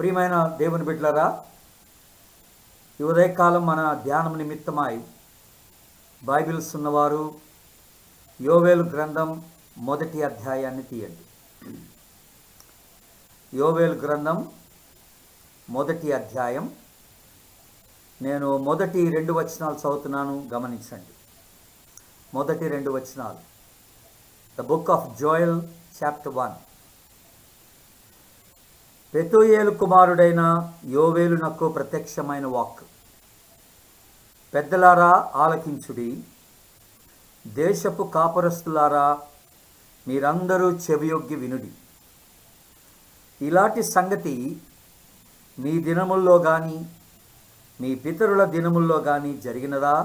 ప్రియమైన దేవుని బిడ్డలారా, ఈ ఉదయకాలం మన ధ్యానం నిమిత్తమై బైబిల్స్ ఉన్నవారు యోవేలు గ్రంథం మొదటి అధ్యాయాన్ని తీయండి. యోవేలు గ్రంథం మొదటి అధ్యాయం. నేను మొదటి 2 వచనాలు చదువుతున్నాను, గమనించండి. మొదటి 2 వచనాలు. The book of Joel chapter 1. పెతూయేలు కుమారుడైన యోవేలునకు ప్రత్యక్షమైన వాక్. పెద్దలారా ఆలకించుడి, దేశపు కాపురస్తులారా మీరందరూ చెవియొగ్గి వినుడి. ఇలాంటి సంగతి మీ దినముల్లో కానీ మీ పితరుల దినముల్లో కానీ జరిగినదా?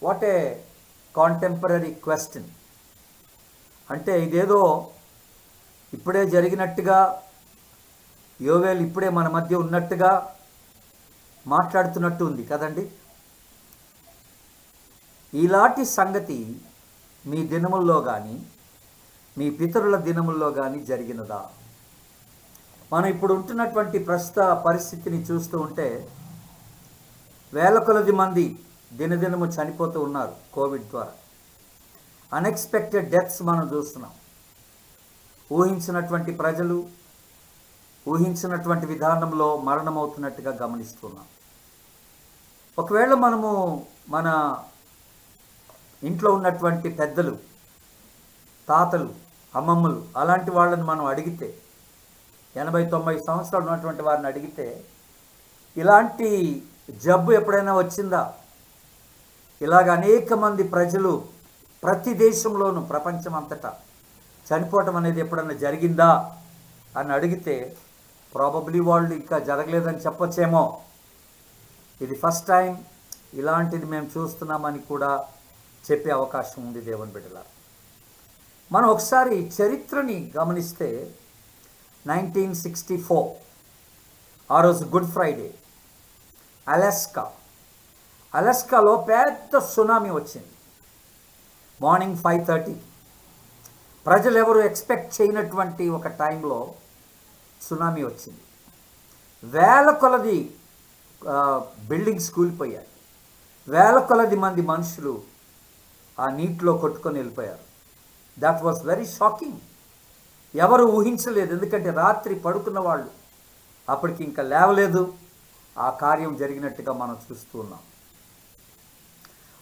What a contemporary question. అంటే ఇదేదో ఇప్పుడే జరిగినట్టుగా, యోవేలు ఇప్పుడే మన మధ్య ఉన్నట్టుగా మాట్లాడుతున్నట్టు ఉంది కదండి. ఇలాంటి సంగతి మీ దినముల్లో కానీ మీ పితరుల దినముల్లో కానీ జరిగినదా? మనం ఇప్పుడు ఉంటున్నటువంటి ప్రస్తుత పరిస్థితిని చూస్తూ ఉంటే వేల కొలది మంది దినదినము చనిపోతూ ఉన్నారు కోవిడ్ ద్వారా. అన్ఎక్స్పెక్టెడ్ డెత్స్ మనం చూస్తున్నాం. ఊహించినటువంటి ప్రజలు ఊహించినటువంటి విధానంలో మరణమవుతున్నట్టుగా గమనిస్తున్నాం. ఒకవేళ మనము మన ఇంట్లో ఉన్నటువంటి పెద్దలు, తాతలు, అమ్మమ్మలు అలాంటి వాళ్ళని మనం అడిగితే, 80-90 సంవత్సరాలు ఉన్నటువంటి వారిని అడిగితే, ఇలాంటి జబ్బు ఎప్పుడైనా వచ్చిందా? ఇలాగ అనేక మంది ప్రజలు ప్రతి దేశంలోనూ ప్రపంచం అంతటా చనిపోవటం అనేది ఎప్పుడైనా జరిగిందా అని అడిగితే ప్రాబబ్లీ వాళ్ళు ఇంకా జరగలేదని చెప్పొచ్చేమో. ఇది ఫస్ట్ టైం ఇలాంటిది మేము చూస్తున్నామని కూడా చెప్పే అవకాశం ఉంది దేవుని బిడ్డలారా. మనం ఒకసారి చరిత్రని గమనిస్తే 1964 ఆ రోజు గుడ్ ఫ్రైడే, అలాస్కాలో పెద్ద సునామీ వచ్చింది. మార్నింగ్ 5:30. ప్రజలు ఎవరు ఎక్స్పెక్ట్ చేయనటువంటి ఒక టైంలో సునామీ వచ్చింది. వేల కొలది బిల్డింగ్స్ కూలిపోయాయి. వేల కొలది మంది మనుషులు ఆ నీటిలో కొట్టుకొని వెళ్ళిపోయారు. That was very shocking. ఎవరు ఊహించలేదు. ఎందుకంటే రాత్రి పడుకున్న వాళ్ళు అప్పటికి ఇంకా లేవలేదు. ఆ కార్యం జరిగినట్టుగా మనం చూస్తూ ఉన్నాం.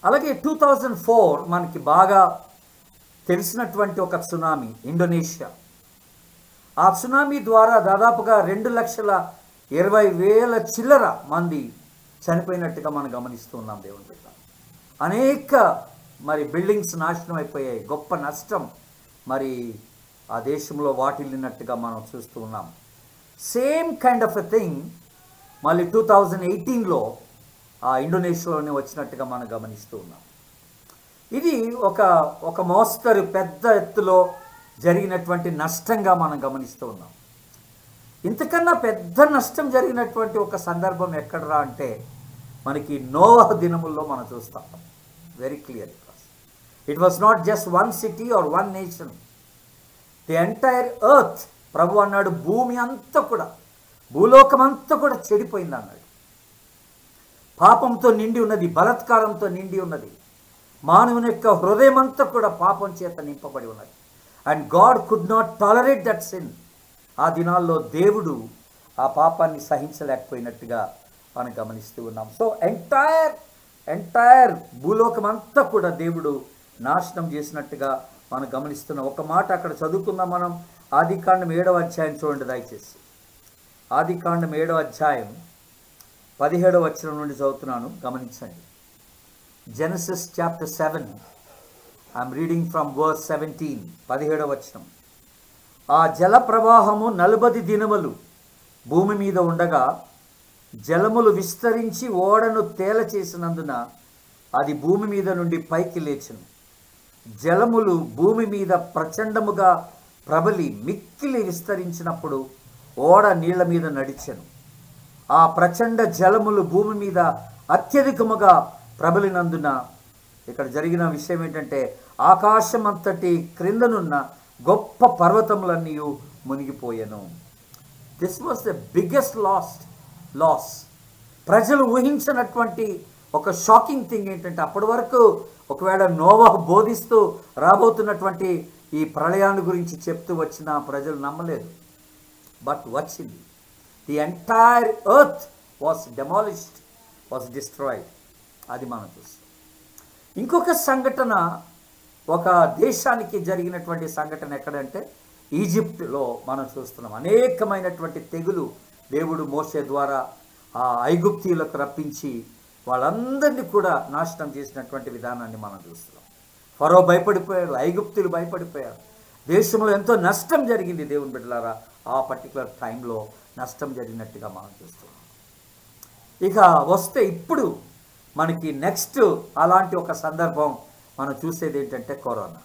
అలాగే 2004 మనకి బాగా తెలిసినటువంటి ఒక సునామీ, ఇండోనేషియా. ఆ సునామీ ద్వారా దాదాపుగా 2,20,000 చిల్లర మంది చనిపోయినట్టుగా మనం గమనిస్తూ ఉన్నాం దేవుని బిడ్డ. అనేక బిల్డింగ్స్ నాశనం అయిపోయాయి. గొప్ప నష్టం ఆ దేశంలో వాటిల్లినట్టుగా మనం చూస్తూ ఉన్నాం. Same kind of a thing మళ్ళీ 2018లో ఆ ఇండోనేషియాలోనే వచ్చినట్టుగా మనం గమనిస్తూ ఉన్నాం. ఇది ఒక మోస్తరు పెద్ద ఎత్తులో జరిగినటువంటి నష్టంగా మనం గమనిస్తూ ఉన్నాం. ఇంతకన్నా పెద్ద నష్టం జరిగినటువంటి ఒక సందర్భం ఎక్కడరా అంటే మనకి నోవహు దినముల్లో మనం చూస్తాం. Very clear. It was not just one city or one nation, the entire earth. ప్రభు అన్నాడు భూమి అంతా కూడా, భూలోకం అంతా కూడా చెడిపోయింది అన్నాడు. పాపంతో నిండి ఉన్నది, బలాత్కారంతో నిండి ఉన్నది. మానవుని యొక్క హృదయం అంతా కూడా పాపం చేత నింపబడి ఉన్నది. And God could not tolerate that sin. ఆ దినాల్లో దేవుడు ఆ పాపాన్ని సహించలేకపోయినట్టుగా మనం గమనిస్తూ ఉన్నాం. సో ఎంటైర్ భూలోకం అంతా కూడా దేవుడు నాశనం చేసినట్టుగా మనం గమనిస్తున్నాం. ఒక మాట అక్కడ చదువుకుందాం మనం. ఆదికాండం 7వ అధ్యాయం చూడండి దయచేసి. ఆదికాండం 7వ అధ్యాయం 17వ వచనం నుండి చదువుతున్నాను, గమనించండి. Genesis chapter 7. I'm reading from verse 17. 17వ వచనం. ఆ జల ప్రవాహము 40 దినములు భూమి మీద ఉండగా జలములు విస్తరించి ఓడను తేల చేసినందున అది భూమి మీద నుండి పైకి లేచెను. జలములు భూమి మీద ప్రచండముగా ప్రబలి మిక్కిలి విస్తరించినప్పుడు ఓడ నీళ్ల మీద నడిచెను. ఆ ప్రచండ జలములు భూమి మీద అత్యధికముగా ప్రబలినందున ఇక్కడ జరిగిన విషయం ఏంటంటే ఆకాశమంతటి క్రిందనున్న గొప్ప పర్వతములన్నీ మునిగిపోయెను. This was the biggest loss. ప్రజలు ఊహించినటువంటి ఒక షాకింగ్ థింగ్ ఏంటంటే, అప్పటి వరకు ఒకవేళ నోవాహు బోధిస్తూ రాబోతున్నటువంటి ఈ ప్రళయాన్ని గురించి చెప్తూ వచ్చిన ప్రజలు నమ్మలేదు. బట్ వచ్చింది. The entire earth was demolished, was destroyed. అది మనం చూస్తాం. ఇంకొక సంఘటన, ఒక దేశానికి జరిగినటువంటి సంఘటన ఎక్కడంటే ఈజిప్ట్లో మనం చూస్తున్నాం. అనేకమైనటువంటి తెగులు దేవుడు మోషే ద్వారా ఆ ఐగుప్తీయులకు రప్పించి వాళ్ళందరినీ కూడా నాశనం చేసినటువంటి విధానాన్ని మనం చూస్తున్నాం. ఫరో భయపడిపోయారు, ఐగుప్తులు భయపడిపోయారు. దేశంలో ఎంతో నష్టం జరిగింది దేవుని బిడ్డలారా. ఆ పర్టికులర్ టైంలో నష్టం జరిగినట్టుగా మనం చూస్తున్నాం. ఇక వస్తే ఇప్పుడు మనకి నెక్స్ట్ అలాంటి ఒక సందర్భం మనం చూసేది ఏంటంటే కరోనా.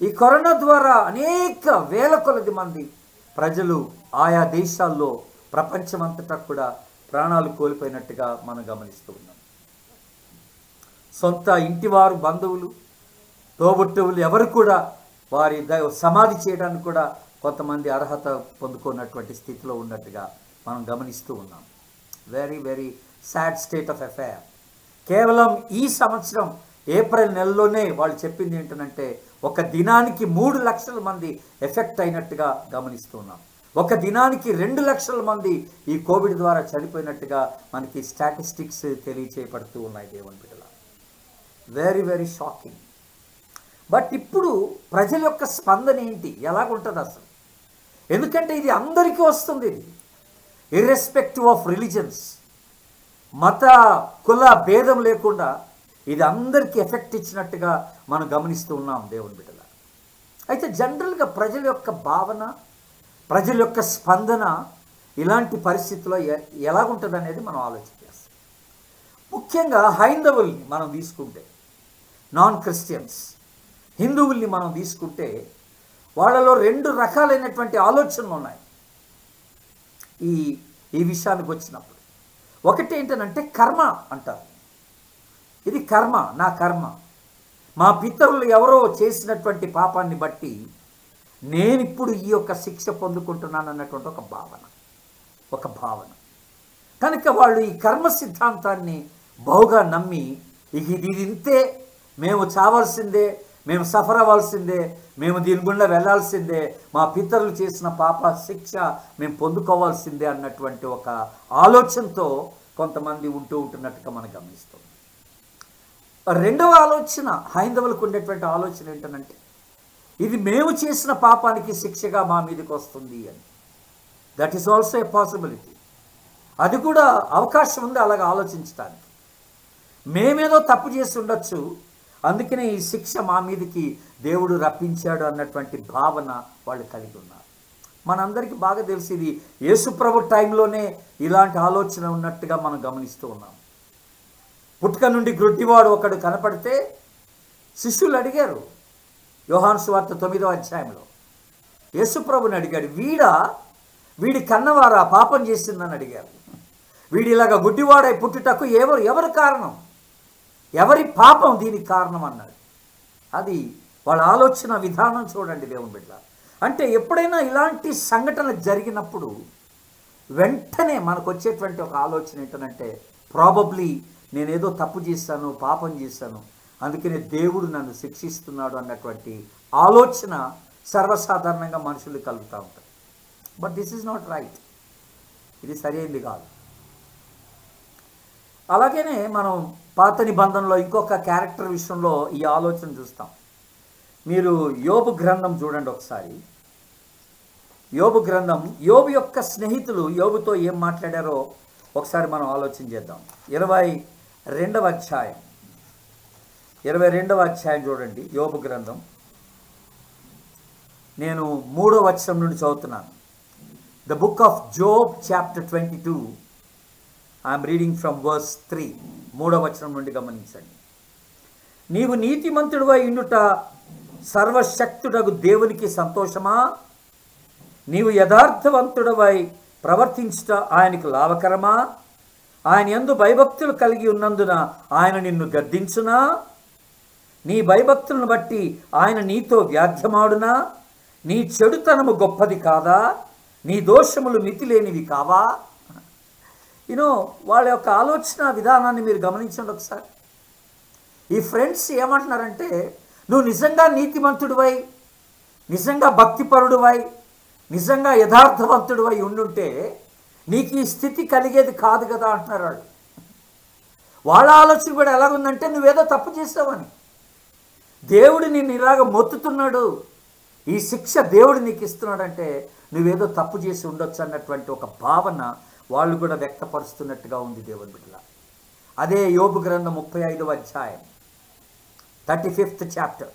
ఈ కరోనా ద్వారా అనేక వేల కొలది మంది ప్రజలు ఆయా దేశాల్లో ప్రపంచమంతటా కూడా ప్రాణాలు కోల్పోయినట్టుగా మనం గమనిస్తూ ఉన్నాం. సొంత ఇంటివారు, బంధువులు, తోబుట్టువులు ఎవరు కూడా వారి సమాధి చేయడానికి కూడా కొంతమంది అర్హత పొందుకున్నటువంటి స్థితిలో ఉన్నట్టుగా మనం గమనిస్తూ ఉన్నాం. Very very sad state of affair. కేవలం ఈ సంవత్సరం ఏప్రిల్ నెలలోనే వాళ్ళు చెప్పింది ఏంటంటే ఒక దినానికి 3 లక్షల మంది ఎఫెక్ట్ అయినట్టుగా గమనిస్తూ ఉన్నాం. ఒక దినానికి 2 లక్షల మంది ఈ కోవిడ్ ద్వారా చనిపోయినట్టుగా మనకి స్టాటిస్టిక్స్ తెలియచేయబడుతూ ఉన్నాయి దేవుని బిడ్డల. Very very shocking. బట్ ఇప్పుడు ప్రజల యొక్క స్పందన ఏంటి, ఎలాగుంటుంది అసలు? ఎందుకంటే ఇది అందరికీ వస్తుంది. ఇది ఇర్రెస్పెక్టివ్ ఆఫ్ రిలీజన్స్, మత కుల భేదం లేకుండా ఇది అందరికీ ఎఫెక్ట్ ఇచ్చినట్టుగా మనం గమనిస్తూ ఉన్నాం దేవుని బిడ్డల. అయితే జనరల్గా ప్రజల యొక్క భావన, ప్రజల యొక్క స్పందన ఇలాంటి పరిస్థితుల్లో ఎలాగుంటుంది అనేది మనం ఆలోచన చేస్తాం. ముఖ్యంగా హైందవుల్ని మనం తీసుకుంటే, నాన్ క్రిస్టియన్స్ హిందువుల్ని మనం తీసుకుంటే వాళ్ళలో 2 రకాలైనటువంటి ఆలోచనలు ఉన్నాయి ఈ విషయానికి వచ్చినప్పుడు. ఒకటి ఏంటంటే కర్మ అంటారు. ఇది కర్మ, నా కర్మ, మా పితరులు ఎవరో చేసినటువంటి పాపాన్ని బట్టి నేనిప్పుడు ఈ యొక్క శిక్ష పొందుకుంటున్నాను అన్నటువంటి ఒక భావన. కనుక వాళ్ళు ఈ కర్మ సిద్ధాంతాన్ని బహుగా నమ్మి ఇది ఇంతే, మేము చావాల్సిందే, మేము సఫర్ అవ్వాల్సిందే, మేము దీని గుండా వెళ్ళాల్సిందే, మా పితరులు చేసిన పాప శిక్ష మేము పొందుకోవాల్సిందే అన్నటువంటి ఒక ఆలోచనతో కొంతమంది ఉంటున్నట్టుగా మనం గమనిస్తాం. రెండవ ఆలోచన, హైందవులకు ఉండేటువంటి ఆలోచన ఏంటంటే ఇది మేము చేసిన పాపానికి శిక్షగా మా మీదకి వస్తుంది అని. That is also a possibility. అది కూడా అవకాశం ఉంది అలాగ ఆలోచించడానికి. మేమేదో తప్పు చేసి ఉండొచ్చు, అందుకనే ఈ శిక్ష మా మీదకి దేవుడు రప్పించాడు అన్నటువంటి భావన వాళ్ళు కలిగి ఉన్నారు. మనందరికీ బాగా తెలిసి ఇది యేసుప్రభు టైంలోనే ఇలాంటి ఆలోచన ఉన్నట్టుగా మనం గమనిస్తూ ఉన్నాం. పుట్టుక నుండి గ్రుడ్డివాడు ఒకడు కనపడితే శిష్యులు అడిగారు, యోహాను సువార్త 9వ అధ్యాయంలో యేసుప్రభుని అడిగాడు, వీడి కన్నవారా పాపం చేసిందని అడిగారు. వీడిలాగా గుడ్డివాడై పుట్టుటకు ఎవరు కారణం, ఎవరి పాపం దీనికి కారణం అన్నాడు. అది వాళ్ళ ఆలోచన విధానం చూడండి దేవుని బిడ్డ. అంటే ఎప్పుడైనా ఇలాంటి సంఘటన జరిగినప్పుడు వెంటనే మనకు వచ్చేటువంటి ఒక ఆలోచన ఏంటంటే ప్రాబబ్లీ నేనేదో తప్పు చేశాను, పాపం చేశాను, అందుకనే దేవుడు నన్ను శిక్షిస్తున్నాడు అన్నటువంటి ఆలోచన సర్వసాధారణంగా మనుషులు కలుగుతూ ఉంటారు. But this is not right. ఇది సరైనది కాదు. అలాగనే మనం పాత నిబంధనలో ఇంకొక క్యారెక్టర్ విషయంలో ఈ ఆలోచన చూస్తాం. మీరు యోబు గ్రంథం చూడండి ఒకసారి. యోబు గ్రంథం, యోబు యొక్క స్నేహితులు యోబుతో ఏం మాట్లాడారో ఒకసారి మనం ఆలోచన చేద్దాం. 22వ అధ్యాయం చూడండి యోబు గ్రంథం. నేను 3వ వచనం నుండి చదువుతున్నాను. The book of Job chapter 22, I'm reading from verse 3. 3వ వచనం నుండి గమనించండి. నీవు నీతిమంతుడివై ఉండుట సర్వశక్తుడగు దేవునికి సంతోషమా? నీవు యథార్థవంతుడవై ప్రవర్తించుట ఆయనకు లాభకరమా? ఆయన యందు భయభక్తులు కలిగి ఉన్నందున ఆయన నిన్ను గద్దించునా? నీ భయభక్తులను బట్టి ఆయన నీతో వ్యాధ్యమాడునా? నీ చెడుతనము గొప్పది కాదా? నీ దోషములు మితిలేనివి కావా? వాళ్ళ యొక్క ఆలోచన విధానాన్ని మీరు గమనించండి ఒకసారి. ఈ ఫ్రెండ్స్ ఏమంటున్నారంటే, నువ్వు నిజంగా నీతిమంతుడివై, నిజంగా భక్తిపరుడువై, నిజంగా యథార్థవంతుడివై ఉండుంటే నీకు ఈ స్థితి కలిగేది కాదు కదా అంటున్నారు వాళ్ళు. వాళ్ళ ఆలోచన కూడా ఎలాగుందంటే, నువ్వేదో తప్పు చేసావని, దేవుడు నిన్ను ఇలాగ మొత్తుతున్నాడు, ఈ శిక్ష దేవుడు నీకు ఇస్తున్నాడంటే నువ్వేదో తప్పు చేసి ఉండొచ్చు అన్నటువంటి ఒక భావన వాళ్ళు కూడా వ్యక్తపరుస్తున్నట్టుగా ఉంది దేవుని బిడ్డల. అదే యోబు గ్రంథం 35వ అధ్యాయం 35th చాప్టర్,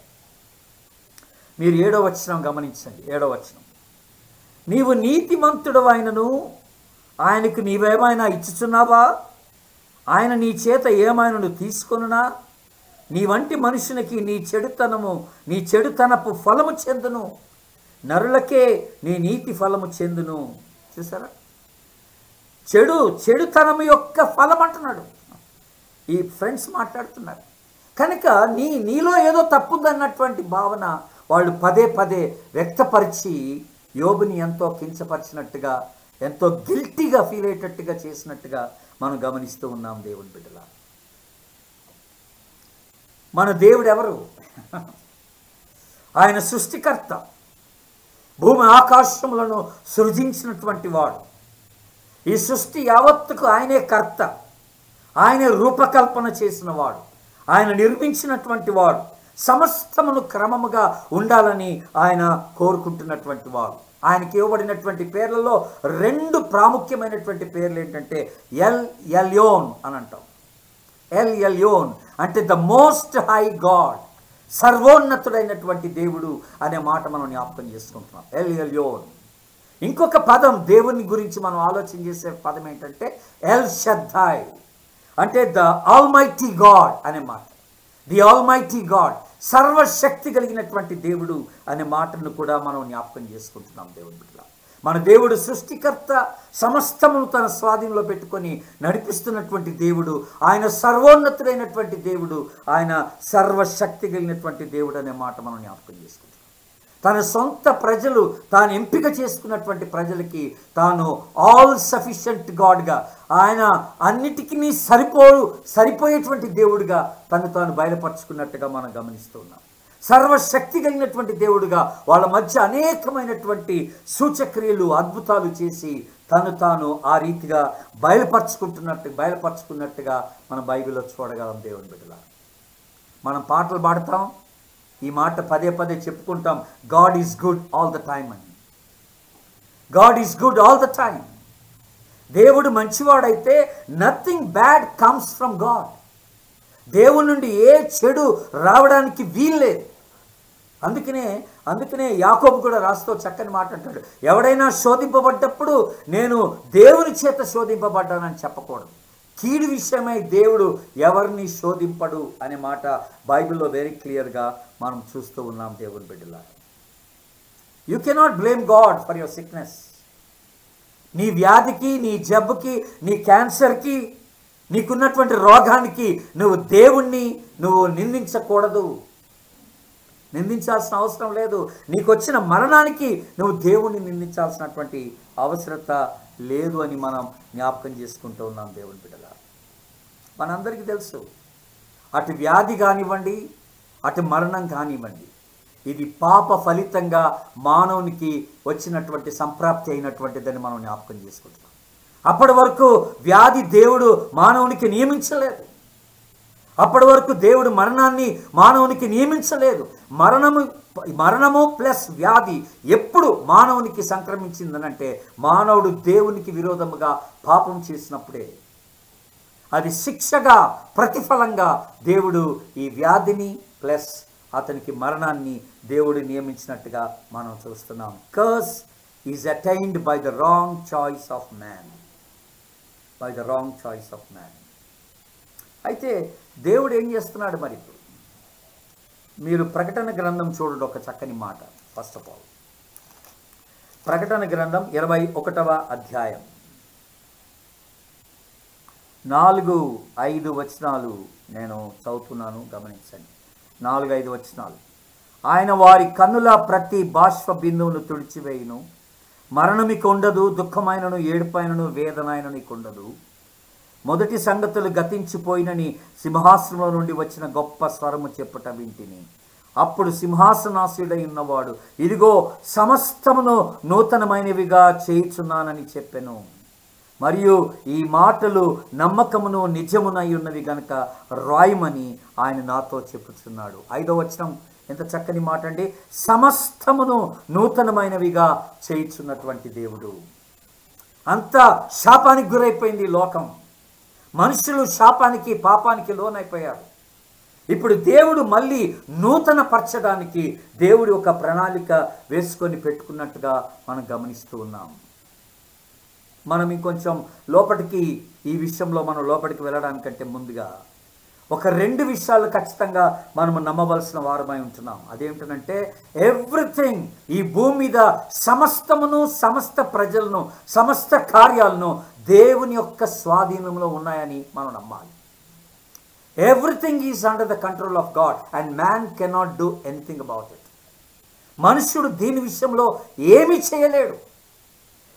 మీరు 7వ వచనం గమనించండి. 7వ వచనం, నీవు నీతిమంతుడు అయినను ఆయనకు నీవేమైనా ఇచ్చుచున్నావా? ఆయన నీ చేత ఏమైనా తీసుకొనునా? నీ వంటి మనుషునికి నీ చెడుతనపు ఫలము చెందును, నరులకే నీ నీతి ఫలము చెందును. చూసారా, చెడుతనము యొక్క ఫలం అంటున్నాడు. ఈ ఫ్రెండ్స్ మాట్లాడుతున్నారు కనుక నీలో ఏదో తప్పుందన్నటువంటి భావన వాళ్ళు పదే పదే వ్యక్తపరిచి యోబుని ఎంతో కించపరిచినట్టుగా, ఎంతో గిల్టీగా ఫీల్ అయ్యేటట్టుగా చేసినట్టుగా మనం గమనిస్తూ ఉన్నాం దేవుని బిడ్డల. మన దేవుడు ఎవరు? ఆయన సృష్టికర్త, భూమి ఆకాశములను సృజించినటువంటి వాడు. ఈ సృష్టి యావత్తుకు ఆయనే కర్త, ఆయనే రూపకల్పన చేసిన వాడు, ఆయన నిర్మించినటువంటి వాడు. సమస్తమును క్రమముగా ఉండాలని ఆయన కోరుకుంటున్నటువంటి వాడు. ఆయనకి ఇవ్వబడినటువంటి పేర్లలో 2 ప్రాముఖ్యమైనటువంటి పేర్లు ఏంటంటే ఎల్ ఎల్యోన్ అని అంటాం. ఎల్ ఎల్యోన్ అంటే ద మోస్ట్ హై గాడ్, సర్వోన్నతుడైనటువంటి దేవుడు అనే మాట మనం జ్ఞాపకం చేసుకుంటున్నాం. L Elyon. ఇంకొక పదం దేవుని గురించి మనం ఆలోచన చేసే పదం ఏంటంటే ఎల్ షద్దాయ్, అంటే ద ఆల్మైటీ గాడ్ అనే మాట. ది ఆల్మైటీ గాడ్, సర్వశక్తి కలిగినటువంటి దేవుడు అనే మాటను కూడా మనం జ్ఞాపకం చేసుకుంటున్నాం దేవుని బిడ్డ. మన దేవుడు సృష్టికర్త, సమస్తమును తన స్వాధీనంలో పెట్టుకొని నడిపిస్తున్నటువంటి దేవుడు. ఆయన సర్వోన్నతుడైనటువంటి దేవుడు, ఆయన సర్వశక్తి కలిగినటువంటి దేవుడు అనే మాట మనం జ్ఞాపకం చేసుకుంటున్నాం. తన సొంత ప్రజలు, తాను ఎంపిక చేసుకున్నటువంటి ప్రజలకి తాను ఆల్ సఫిషియంట్ గాడ్గా, ఆయన అన్నిటికీ సరిపోయేటువంటి దేవుడిగా తాను బయలుపరుచుకున్నట్టుగా మనం గమనిస్తూ ఉన్నాం. సర్వశక్తి కలిగినటువంటి దేవుడుగా వాళ్ళ మధ్య అనేకమైనటువంటి సూచక్రియలు, అద్భుతాలు చేసి తాను ఆ రీతిగా బయలుపరుచుకున్నట్టుగా మనం బైబిల్లో చూడగలం దేవుని బిడ్డల. మనం పాటలు పాడతాం, ఈ మాట పదే పదే చెప్పుకుంటాం, God is good all the time అని. God is good all the time. దేవుడు మంచివాడైతే nothing bad comes from God. దేవుని నుండి ఏ చెడు రావడానికి వీల్లేదు. అందుకనే యాకోబు కూడా రాస్తూ చక్కని మాట అంటాడు, ఎవడైనా శోధింపబడ్డప్పుడు నేను దేవుని చేత శోధింపబడ్డానని చెప్పకూడదు. కీడు విషయమై దేవుడు ఎవరిని శోధింపడు అనే మాట బైబిల్లో వెరీ క్లియర్గా మనం చూస్తూ ఉన్నాం దేవుని బిడ్డలా. You cannot blame God for your sickness. నీ వ్యాధికి, నీ జబ్బుకి, నీ క్యాన్సర్కి, నీకున్నటువంటి రోగానికి నువ్వు దేవుణ్ణి నిందించకూడదు. నిందించాల్సిన అవసరం లేదు. నీకు వచ్చిన మరణానికి నువ్వు దేవుణ్ణి నిందించాల్సినటువంటి అవసరత లేదు అని మనం జ్ఞాపకం చేసుకుంటూ ఉన్నాం దేవుని బిడ్డల. మనందరికీ తెలుసు, అటు వ్యాధి కానివ్వండి, అటు మరణం కానివ్వండి, ఇది పాప ఫలితంగా మానవునికి వచ్చినటువంటి సంప్రాప్తి అయినటువంటిదని మనం జ్ఞాపకం చేసుకుంటున్నాం. అప్పటి వరకు వ్యాధి దేవుడు మానవునికి నియమించలేదు. అప్పటి వరకు దేవుడు మరణాన్ని మానవునికి నియమించలేదు. మరణము ప్లస్ వ్యాధి ఎప్పుడు మానవునికి సంక్రమించిందనంటే మానవుడు దేవునికి విరోధముగా పాపం చేసినప్పుడే. అది శిక్షగా, ప్రతిఫలంగా దేవుడు ఈ వ్యాధిని ప్లస్ అతనికి మరణాన్ని దేవుడు నియమించినట్టుగా మనం చూస్తున్నాం. Curse is attained by the wrong choice of man. అయితే దేవుడు ఏం చేస్తున్నాడు మరి? ఇప్పుడు మీరు ప్రకటన గ్రంథం చూడండి, ఒక చక్కని మాట. ఫస్ట్ ఆఫ్ ఆల్ ప్రకటన గ్రంథం 21వ అధ్యాయం 4-5 వచనాలు నేను చదువుతున్నాను, గమనించండి. 4-5 వచనాలు. ఆయన వారి కన్నుల ప్రతి బాష్ప బిందువును తుడిచివేయును, మరణం ఇక ఉండదు, దుఃఖమైనను ఏడుపైనను వేదనైనను ఇక ఉండదు. మొదటి సంగతులు గతించిపోయినని సింహాసనంలో నుండి వచ్చిన గొప్ప స్వరము చెప్పుట వింటిని. అప్పుడు సింహాసనాసీనుడై ఉన్నవాడు, ఇదిగో సమస్తమును నూతనమైనవిగా చేయుచున్నానని చెప్పెను. మరియు ఈ మాటలు నమ్మకమును నిజమునై ఉన్నవి గనుక రాయమని ఆయన నాతో చెప్పుచున్నాడు. 5వ వచనం ఎంత చక్కని మాట అండి. సమస్తమును నూతనమైనవిగా చేయుచున్నటువంటి దేవుడు. అంతా శాపానికి గురైపోయింది లోకం. మనుషులు శాపానికి పాపానికి లోనైపోయారు. ఇప్పుడు దేవుడు మళ్ళీ నూతన పరచడానికి దేవుడు ఒక ప్రణాళిక వేసుకొని పెట్టుకున్నట్టుగా మనం గమనిస్తూ ఉన్నాం. మనం ఇంకొంచెం లోపలికి ఈ విషయంలో మనం లోపలికి వెళ్ళడానికంటే ముందుగా ఒక 2 విషయాలు ఖచ్చితంగా మనం నమ్మవలసిన వారమై ఉంటున్నాం. అదేమిటంటే ఎవ్రీథింగ్, ఈ భూమి మీద సమస్తమును, సమస్త ప్రజలను, సమస్త కార్యాలను దేవుని యొక్క స్వాధీనంలో ఉన్నాయని మనం నమ్మాలి. Everything is under the control of God and man cannot do anything about it. మనుష్యుడు దీని విషయంలో ఏమీ చేయలేడు,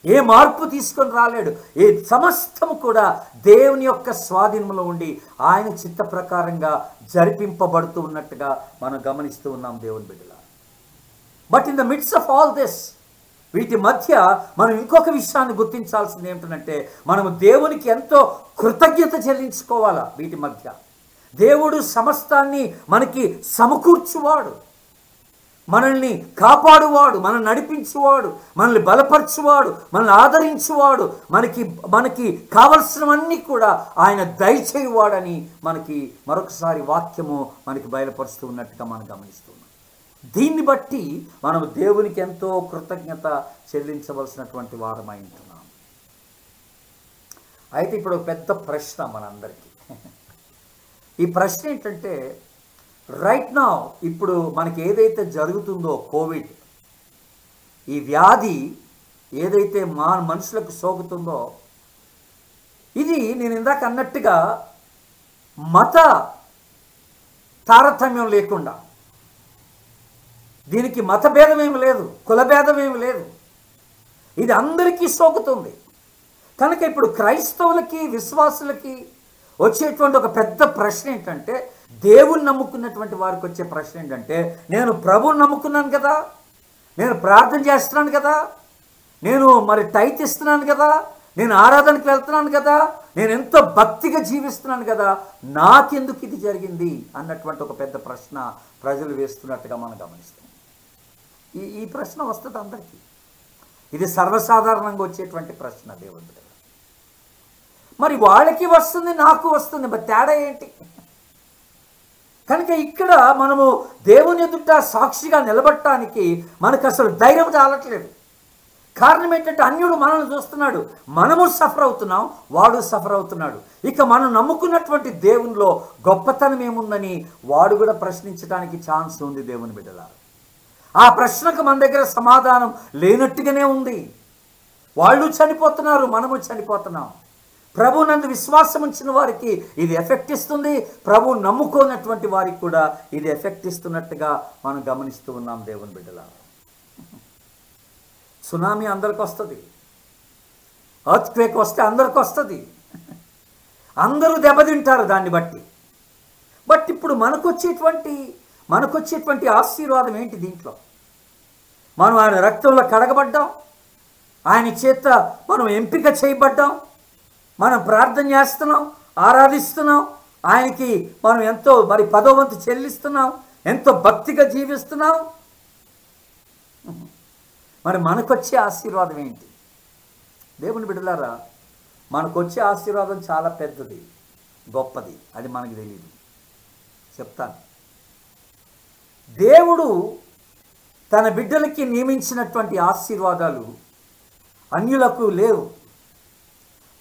ఏ మార్పు తీసుకొని రాలేడు. ఏ సమస్తము కూడా దేవుని యొక్క స్వాధీనంలో ఉండి ఆయన చిత్త ప్రకారంగా జరిపింపబడుతూ ఉన్నట్టుగా మనం గమనిస్తూ ఉన్నాం దేవుని బిడ్డల. But in the midst of all this, వీటి మధ్య మనం ఇంకొక విషయాన్ని గుర్తించాల్సింది ఏమిటంటే మనము దేవునికి ఎంతో కృతజ్ఞత చెల్లించుకోవాలా. వీటి మధ్య దేవుడు సమస్తాన్ని మనకి సమకూర్చువాడు, మనల్ని కాపాడువాడు, మనల్ని నడిపించువాడు, మనల్ని బలపరచువాడు, మనల్ని ఆదరించువాడు, మనకి కావలసినవన్నీ కూడా ఆయన దయచేయువాడని మనకి మరొకసారి వాక్యము మనకి బయలుపరుస్తూ ఉన్నట్టుగా మనం గమనిస్తున్నాం. దీన్ని బట్టి మనం దేవునికి ఎంతో కృతజ్ఞత చెల్లించవలసినటువంటి వారమై ఉంటున్నాం. అయితే ఇప్పుడు ఒక పెద్ద ప్రశ్న మనందరికీ. ఈ ప్రశ్న ఏంటంటే, రైట్ నౌ ఇప్పుడు మనకి ఏదైతే జరుగుతుందో కోవిడ్, ఈ వ్యాధి ఏదైతే మనుషులకు సోకుతుందో, ఇది నేను ఇందాక అన్నట్టుగా మత తారతమ్యం లేకుండా, దీనికి మత భేదం ఏమి లేదు, కుల భేదం ఏమి లేదు, ఇది అందరికీ సోకుతుంది. కనుక ఇప్పుడు క్రైస్తవులకి, విశ్వాసులకి వచ్చేటువంటి ఒక పెద్ద ప్రశ్న ఏంటంటే, దేవుని నమ్ముకున్నటువంటి వారికి వచ్చే ప్రశ్న ఏంటంటే, నేను ప్రభువుని నమ్ముకున్నాను కదా, నేను ప్రార్థన చేస్తున్నాను కదా, నేను మరి టైత్ ఇస్తున్నాను కదా, నేను ఆరాధనకు వెళ్తున్నాను కదా, నేను ఎంతో భక్తిగా జీవిస్తున్నాను కదా, నాకెందుకు ఇది జరిగింది అన్నటువంటి ఒక పెద్ద ప్రశ్న ప్రజలు వేస్తున్నట్టుగా మనం గమనిస్తాం. ఈ ప్రశ్న వస్తుంది అందరికీ. ఇది సర్వసాధారణంగా వచ్చేటువంటి ప్రశ్న దేవుని దగ్గర. మరి వాళ్ళకి వస్తుంది, నాకు వస్తుంది, మరి తేడా ఏంటి? కనుక ఇక్కడ మనము దేవుని ఎదుట సాక్షిగా నిలబడటానికి మనకు అసలు ధైర్యం చాలట్లేదు. కారణం ఏంటంటే అన్యుడు మనల్ని చూస్తున్నాడు, మనము సఫర్ అవుతున్నాం, వాడు సఫర్ అవుతున్నాడు. ఇక మనం నమ్ముకున్నటువంటి దేవునిలో గొప్పతనం ఏముందని వాడు కూడా ప్రశ్నించడానికి ఛాన్స్ ఉంది దేవుని బిడ్డల. ఆ ప్రశ్నకు మన దగ్గర సమాధానం లేనట్టుగానే ఉంది. వాళ్ళు చనిపోతున్నారు, మనము చనిపోతున్నాం. ప్రభు నందు విశ్వాసం ఉంచిన వారికి ఇది ఎఫెక్ట్ ఇస్తుంది, ప్రభు నమ్ముకోనటువంటి వారికి కూడా ఇది ఎఫెక్ట్ ఇస్తున్నట్టుగా మనం గమనిస్తూ ఉన్నాం దేవుని బిడ్డల. సునామీ అందరికి వస్తుంది, ఎర్త్క్వేక్ వస్తే అందరికి వస్తుంది, అందరూ దెబ్బతింటారు దాన్ని బట్టి. బట్ ఇప్పుడు మనకొచ్చేటువంటి ఆశీర్వాదం ఏంటి? దీంట్లో మనం ఆయన రక్తంలో కడగబడ్డాం, ఆయన చేత మనం ఎంపిక చేయబడ్డాం, మనం ప్రార్థన చేస్తున్నాం, ఆరాధిస్తున్నాం, ఆయనకి మనం ఎంతో మరి 10వ వంతు చెల్లిస్తున్నాం, ఎంతో భక్తిగా జీవిస్తున్నాం. మరి మనకొచ్చే ఆశీర్వాదం ఏంటి? దేవుని బిడ్డలారా, మనకొచ్చే ఆశీర్వాదం చాలా పెద్దది, గొప్పది. అది మనకు తెలియదు. చెప్తాను. దేవుడు తన బిడ్డలకి నియమించినటువంటి ఆశీర్వాదాలు అన్యులకు లేవు,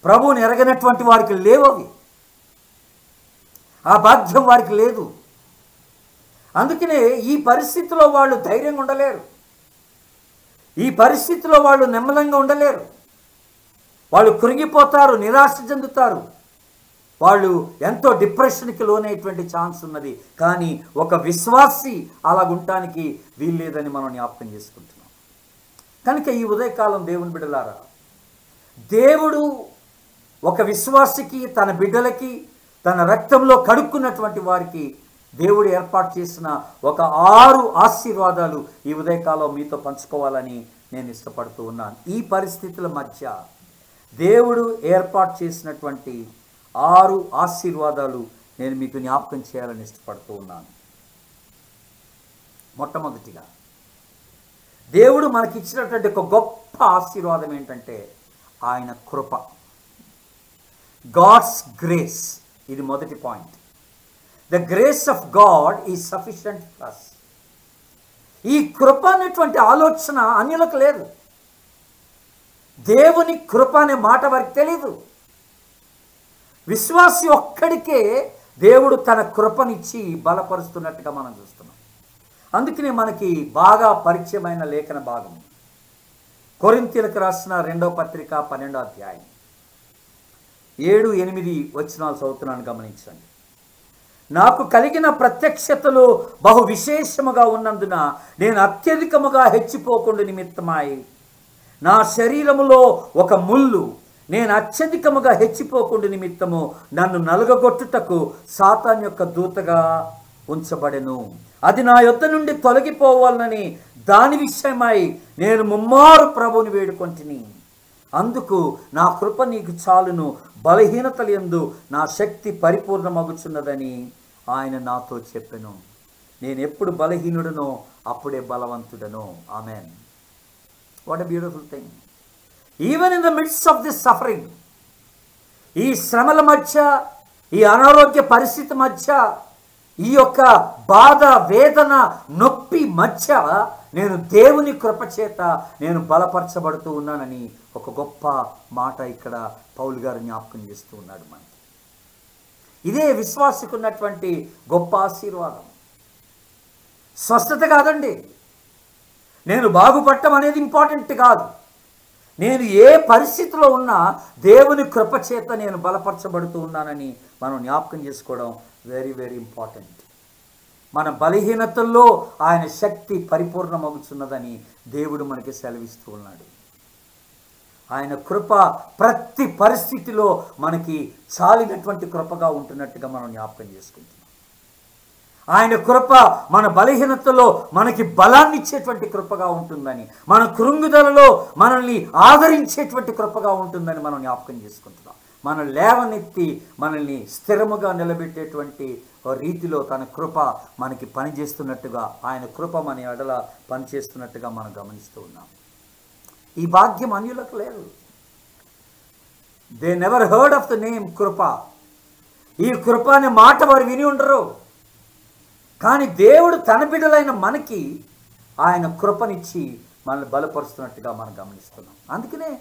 ప్రభువుని ఎరగనటువంటి వారికి లేవు. అవి ఆ భాగ్యం వారికి లేదు. అందుకనే ఈ పరిస్థితిలో వాళ్ళు ధైర్యంగా ఉండలేరు, ఈ పరిస్థితిలో వాళ్ళు నెమ్మదంగా ఉండలేరు. వాళ్ళు కృంగిపోతారు, నిరాశ చెందుతారు, వాళ్ళు ఎంతో డిప్రెషన్కి లోనయ్యేటువంటి ఛాన్స్ ఉన్నది. కానీ ఒక విశ్వాసి అలాగుంటానికి వీల్లేదని మనం జ్ఞాపకం చేసుకుంటున్నాం. కనుక ఈ ఉదయకాలం దేవుని బిడ్డలారా, దేవుడు ఒక విశ్వాసికి, తన బిడ్డలకి, తన రక్తంలో కడుక్కున్నటువంటి వారికి దేవుడు ఏర్పాటు చేసిన ఒక 6 ఆశీర్వాదాలు ఈ ఉదయకాలం మీతో పంచుకోవాలని నేను ఇష్టపడుతూ ఉన్నాను. ఈ పరిస్థితుల మధ్య దేవుడు ఏర్పాటు చేసినటువంటి 6 ఆశీర్వాదాలు నేను మీకు జ్ఞాపకం చేయాలని ఇష్టపడుతూ ఉన్నాను. మొట్టమొదటిగా దేవుడు మనకిచ్చినటువంటి ఒక గొప్ప ఆశీర్వాదం ఏంటంటే ఆయన కృప, గాడ్స్ గ్రేస్. ఇది మొదటి point. The grace of God is sufficient for us. ఈ కృప అనేటువంటి ఆలోచన అన్యులకు లేదు. దేవుని కృప అనే మాట వారికి తెలీదు. విశ్వాసి ఒక్కడికే దేవుడు తన కృపనిచ్చి బలపరుస్తున్నట్టుగా మనం చూస్తున్నాం. అందుకనే మనకి బాగా పరిచయమైన లేఖన భాగం కొరింథీయులకు రాసిన 2వ పత్రిక 12వ అధ్యాయం 7-8 వచనాలు చదువుతున్నాను, గమనించండి. నాకు కలిగిన ప్రత్యక్షతలు బహు విశేషముగా ఉన్నందున నేను అత్యధికముగా హెచ్చిపోకుండా నిమిత్తమై నా శరీరములో ఒక ముళ్ళు నేను అత్యధికముగా హెచ్చిపోకుండా నిమిత్తము నన్ను నలుగగొట్టుటకు సాతాన్ యొక్క దూతగా ఉంచబడెను. అది నా యొద్ద నుండి తొలగిపోవాలని దాని విషయమై నేను ముమ్మారు ప్రభువుని వేడుకొంటిని. అందుకు నా కృప నీకు చాలును, బలహీనతల యందు నా శక్తి పరిపూర్ణమగుచున్నదని ఆయన నాతో చెప్పెను. నేను ఎప్పుడు బలహీనుడనో అప్పుడే బలవంతుడను. Amen. What a beautiful thing. Even in the midst of this suffering, ఈ శ్రమల మధ్య, ఈ అనారోగ్య పరిస్థితి మధ్య, ఈ యొక్క బాధ, వేదన, నొప్పి మధ్య నేను దేవుని కృపచేత నేను బలపరచబడుతూ ఉన్నానని ఒక గొప్ప మాట ఇక్కడ పౌలు గారు జ్ఞాపకం చేస్తూ ఉన్నాడు మనకి. ఇదే విశ్వాసకు ఉన్నటువంటి గొప్ప ఆశీర్వాదం. స్వస్థత కాదండి, నేను బాగుపడటం అనేది ఇంపార్టెంట్ కాదు. నేను ఏ పరిస్థితిలో ఉన్నా దేవుని కృపచేత నేను బలపరచబడుతూ ఉన్నానని మనం జ్ఞాపకం చేసుకోవడం వెరీ వెరీ ఇంపార్టెంట్. మన బలహీనతల్లో ఆయన శక్తి పరిపూర్ణమవుతున్నదని దేవుడు మనకి సెలవిస్తూ ఉన్నాడు. ఆయన కృప ప్రతి పరిస్థితిలో మనకి చాలినటువంటి కృపగా ఉంటున్నట్టుగా మనం జ్ఞాపకం చేసుకుంటున్నాం. ఆయన కృప మన బలహీనతలో మనకి బలాన్ని ఇచ్చేటువంటి కృపగా ఉంటుందని, మన కృంగుదలలో మనల్ని ఆదరించేటువంటి కృపగా ఉంటుందని మనం జ్ఞాపకం చేసుకుంటున్నాం. మనం లేవనెత్తి మనల్ని స్థిరముగా నిలబెట్టేటువంటి రీతిలో తన కృప మనకి పనిచేస్తున్నట్టుగా, ఆయన కృప మన ఎడల పనిచేస్తున్నట్టుగా మనం గమనిస్తూ ఉన్నాం. ఈ భాగ్యం అన్యులకు లేదు. They never heard of the name కృప. ఈ కృప అనే మాట వారు విని ఉండరు. కానీ దేవుడు తన బిడ్డలైన మనకి ఆయన కృపనిచ్చి మనల్ని బలపరుస్తున్నట్టుగా మనం గమనిస్తున్నాం. అందుకనే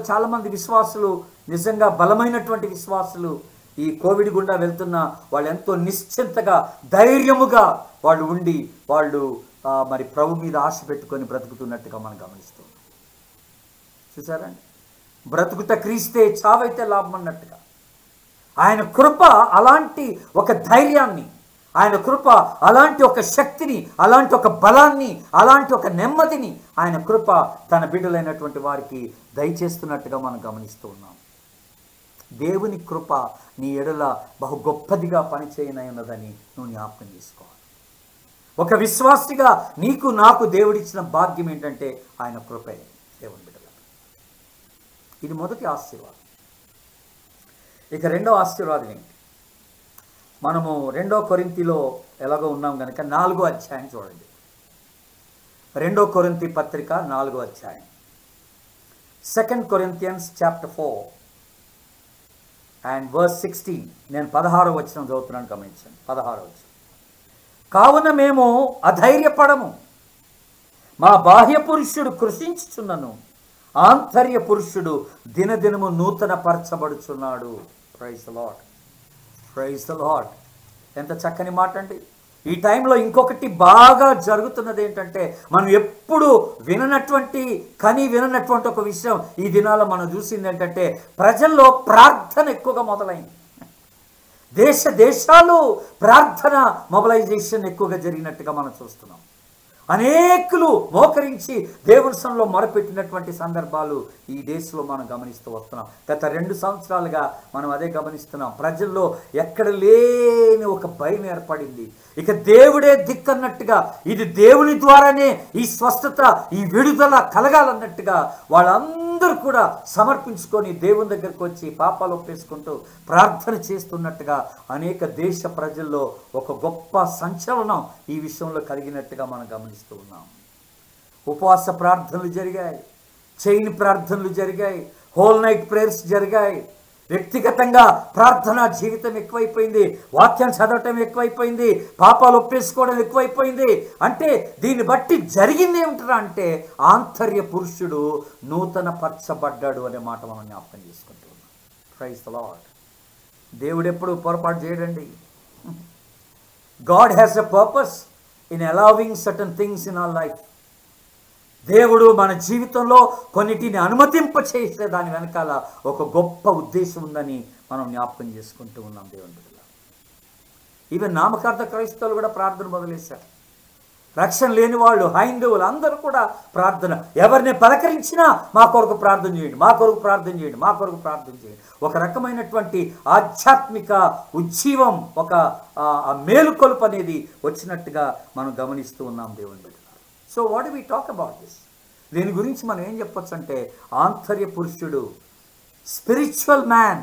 చాలామంది విశ్వాసులు, నిజంగా బలమైనటువంటి విశ్వాసులు, ఈ కోవిడ్ గుండా వెళ్తున్న వాళ్ళు ఎంతో నిశ్చింతగా, ధైర్యముగా వాళ్ళు ఉండి వాళ్ళు మరి ప్రభు మీద ఆశ పెట్టుకొని బ్రతుకుతున్నట్టుగా మనం గమనిస్తున్నాం. చూసారండి, బ్రతుకుత క్రీస్తే చావైతే లాభం అన్నట్టుగా ఆయన కృప అలాంటి ఒక ధైర్యాన్ని, ఆయన కృప అలాంటి ఒక శక్తిని, అలాంటి ఒక బలాన్ని, అలాంటి ఒక నెమ్మదిని ఆయన కృప తన బిడ్డలైనటువంటి వారికి దయచేస్తున్నట్టుగా మనం గమనిస్తూ ఉన్నాం. దేవుని కృప నీ ఎడల బహు గొప్పదిగా పనిచేయనన్నదని నువ్వు జ్ఞాపకం చేసుకోవాలి. ఒక విశ్వాసిగా నీకు నాకు దేవుడిచ్చిన భాగ్యం ఏంటంటే ఆయన కృపే. దేవుని బిడ్డల, ఇది మొదటి ఆశీర్వాదం. ఇక రెండో ఆశీర్వాదం ఏంటి? మనము 2వ కొరింథీలో ఎలాగో ఉన్నాం కనుక 4వ అధ్యాయం చూడండి. 2వ కొరింథీ పత్రిక 4వ అధ్యాయం, 2 Corinthians chapter 4 and verse 16. నేను 16వ వచనం చదువుతున్నాను, గమనించండి. 16వ వచనం. కావున మేము అధైర్యపడము, మా బాహ్య పురుషుడు కృషించుచున్నను, ఆంతర్య పురుషుడు దినదినము నూతన పరచబడుచున్నాడు. Praise the Lord, praise the Lord. ఎంత చక్కని మాట అండి. ఈ టైంలో ఇంకొకటి బాగా జరుగుతున్నది ఏంటంటే, మనం ఎప్పుడు విననటువంటి ఒక విషయం ఈ దినాల్లో మనం చూసింది ఏంటంటే, ప్రజల్లో ప్రార్థన ఎక్కువగా మొదలైంది. దేశాలు ప్రార్థన మొబలైజేషన్ ఎక్కువగా జరిగినట్టుగా మనం చూస్తున్నాం. అనేకులు మోకరించి దేవుని సన్నిధిలో మొరపెట్టినటువంటి సందర్భాలు ఈ దేశంలో మనం గమనిస్తూ వస్తున్నాం. గత 2 సంవత్సరాలుగా మనం అదే గమనిస్తున్నాం. ప్రజల్లో ఎక్కడ లేని ఒక భయం ఏర్పడింది. ఇక దేవుడే దిక్కన్నట్టుగా, ఇది దేవుని ద్వారానే ఈ స్వస్థత, ఈ విడుదల కలగాలన్నట్టుగా వాళ్ళందరూ కూడా సమర్పించుకొని దేవుని దగ్గరికి వచ్చి పాపాలు ఒప్పేసుకుంటూ ప్రార్థన చేస్తున్నట్టుగా అనేక దేశ ప్రజల్లో ఒక గొప్ప సంచలనం ఈ విషయంలో కలిగినట్టుగా మనం గమనిస్తూ ఉన్నాం. ఉపవాస ప్రార్థనలు జరిగాయి, చైన్ ప్రార్థనలు జరిగాయి, హోల్ నైట్ ప్రేయర్స్ జరిగాయి. వ్యక్తిగతంగా ప్రార్థనా జీవితం ఎక్కువైపోయింది, వాక్యం చదవటం ఎక్కువైపోయింది, పాపాలు ఒప్పేసుకోవడం ఎక్కువైపోయింది. అంటే దీన్ని బట్టి జరిగింది ఏమిటరా అంటే ఆంతర్య పురుషుడు నూతన పరచబడ్డాడు అనే మాట మనం జ్ఞాపకం చేసుకుంటూ ఉన్నాం. Praise the Lord. దేవుడు ఎప్పుడు పొరపాటు చేయడండి. God has a purpose in allowing certain things in our life. దేవుడు మన జీవితంలో కొన్నిటిని అనుమతింప చేసే దాని వెనకాల ఒక గొప్ప ఉద్దేశం ఉందని మనం జ్ఞాపకం చేసుకుంటూ ఉన్నాం దేవుని బిడ్డల. ఈవెన్ నామకార్థ క్రైస్తవులు కూడా ప్రార్థన మొదలేశారు. రక్షణ లేని వాళ్ళు, హైందవులు అందరూ కూడా ప్రార్థన. ఎవరిని పలకరించినా మా కొరకు ప్రార్థన చేయండి, మా కొరకు ప్రార్థన చేయండి, మా కొరకు ప్రార్థన చేయండి. ఒక రకమైనటువంటి ఆధ్యాత్మిక ఉజ్జీవం, ఒక మేలుకొలుపు అనేది వచ్చినట్టుగా మనం గమనిస్తూ ఉన్నాం దేవుని బిడ్డల. So what do we talk about this? దీని గురించి మనం ఏం చెప్పొచ్చు అంటే ఆంతర్య పురుషుడు, స్పిరిచువల్ మ్యాన్,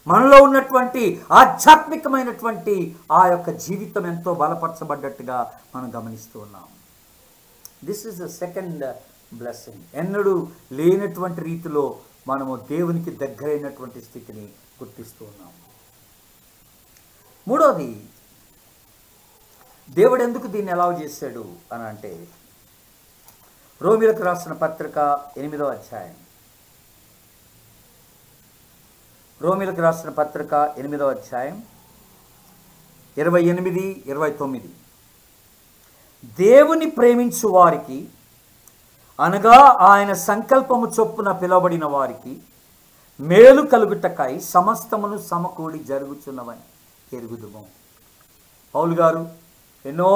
మనలో ఉన్నటువంటి ఆధ్యాత్మికమైనటువంటి ఆ యొక్క జీవితం ఎంతో బలపరచబడ్డట్టుగా మనం గమనిస్తూ ఉన్నాం. This is the second blessing. ఎన్నడూ లేనటువంటి రీతిలో మనము దేవునికి దగ్గరైనటువంటి స్థితిని గుర్తిస్తూ ఉన్నాం. మూడోది, దేవుడు ఎందుకు దీన్ని అలౌ చేశాడు అని అంటే రోమీయులకు రాసిన పత్రిక 8వ అధ్యాయం, రోమీయులకు రాసిన పత్రిక 8వ అధ్యాయం 28, 29. దేవుని ప్రేమించు వారికి అనగా ఆయన సంకల్పము చొప్పున పిలువబడిన వారికి మేలు కలుగుటకై సమస్తమును సమకూడి జరుగుచున్నవని ఎరుగుదుము. పౌలు గారు ఎన్నో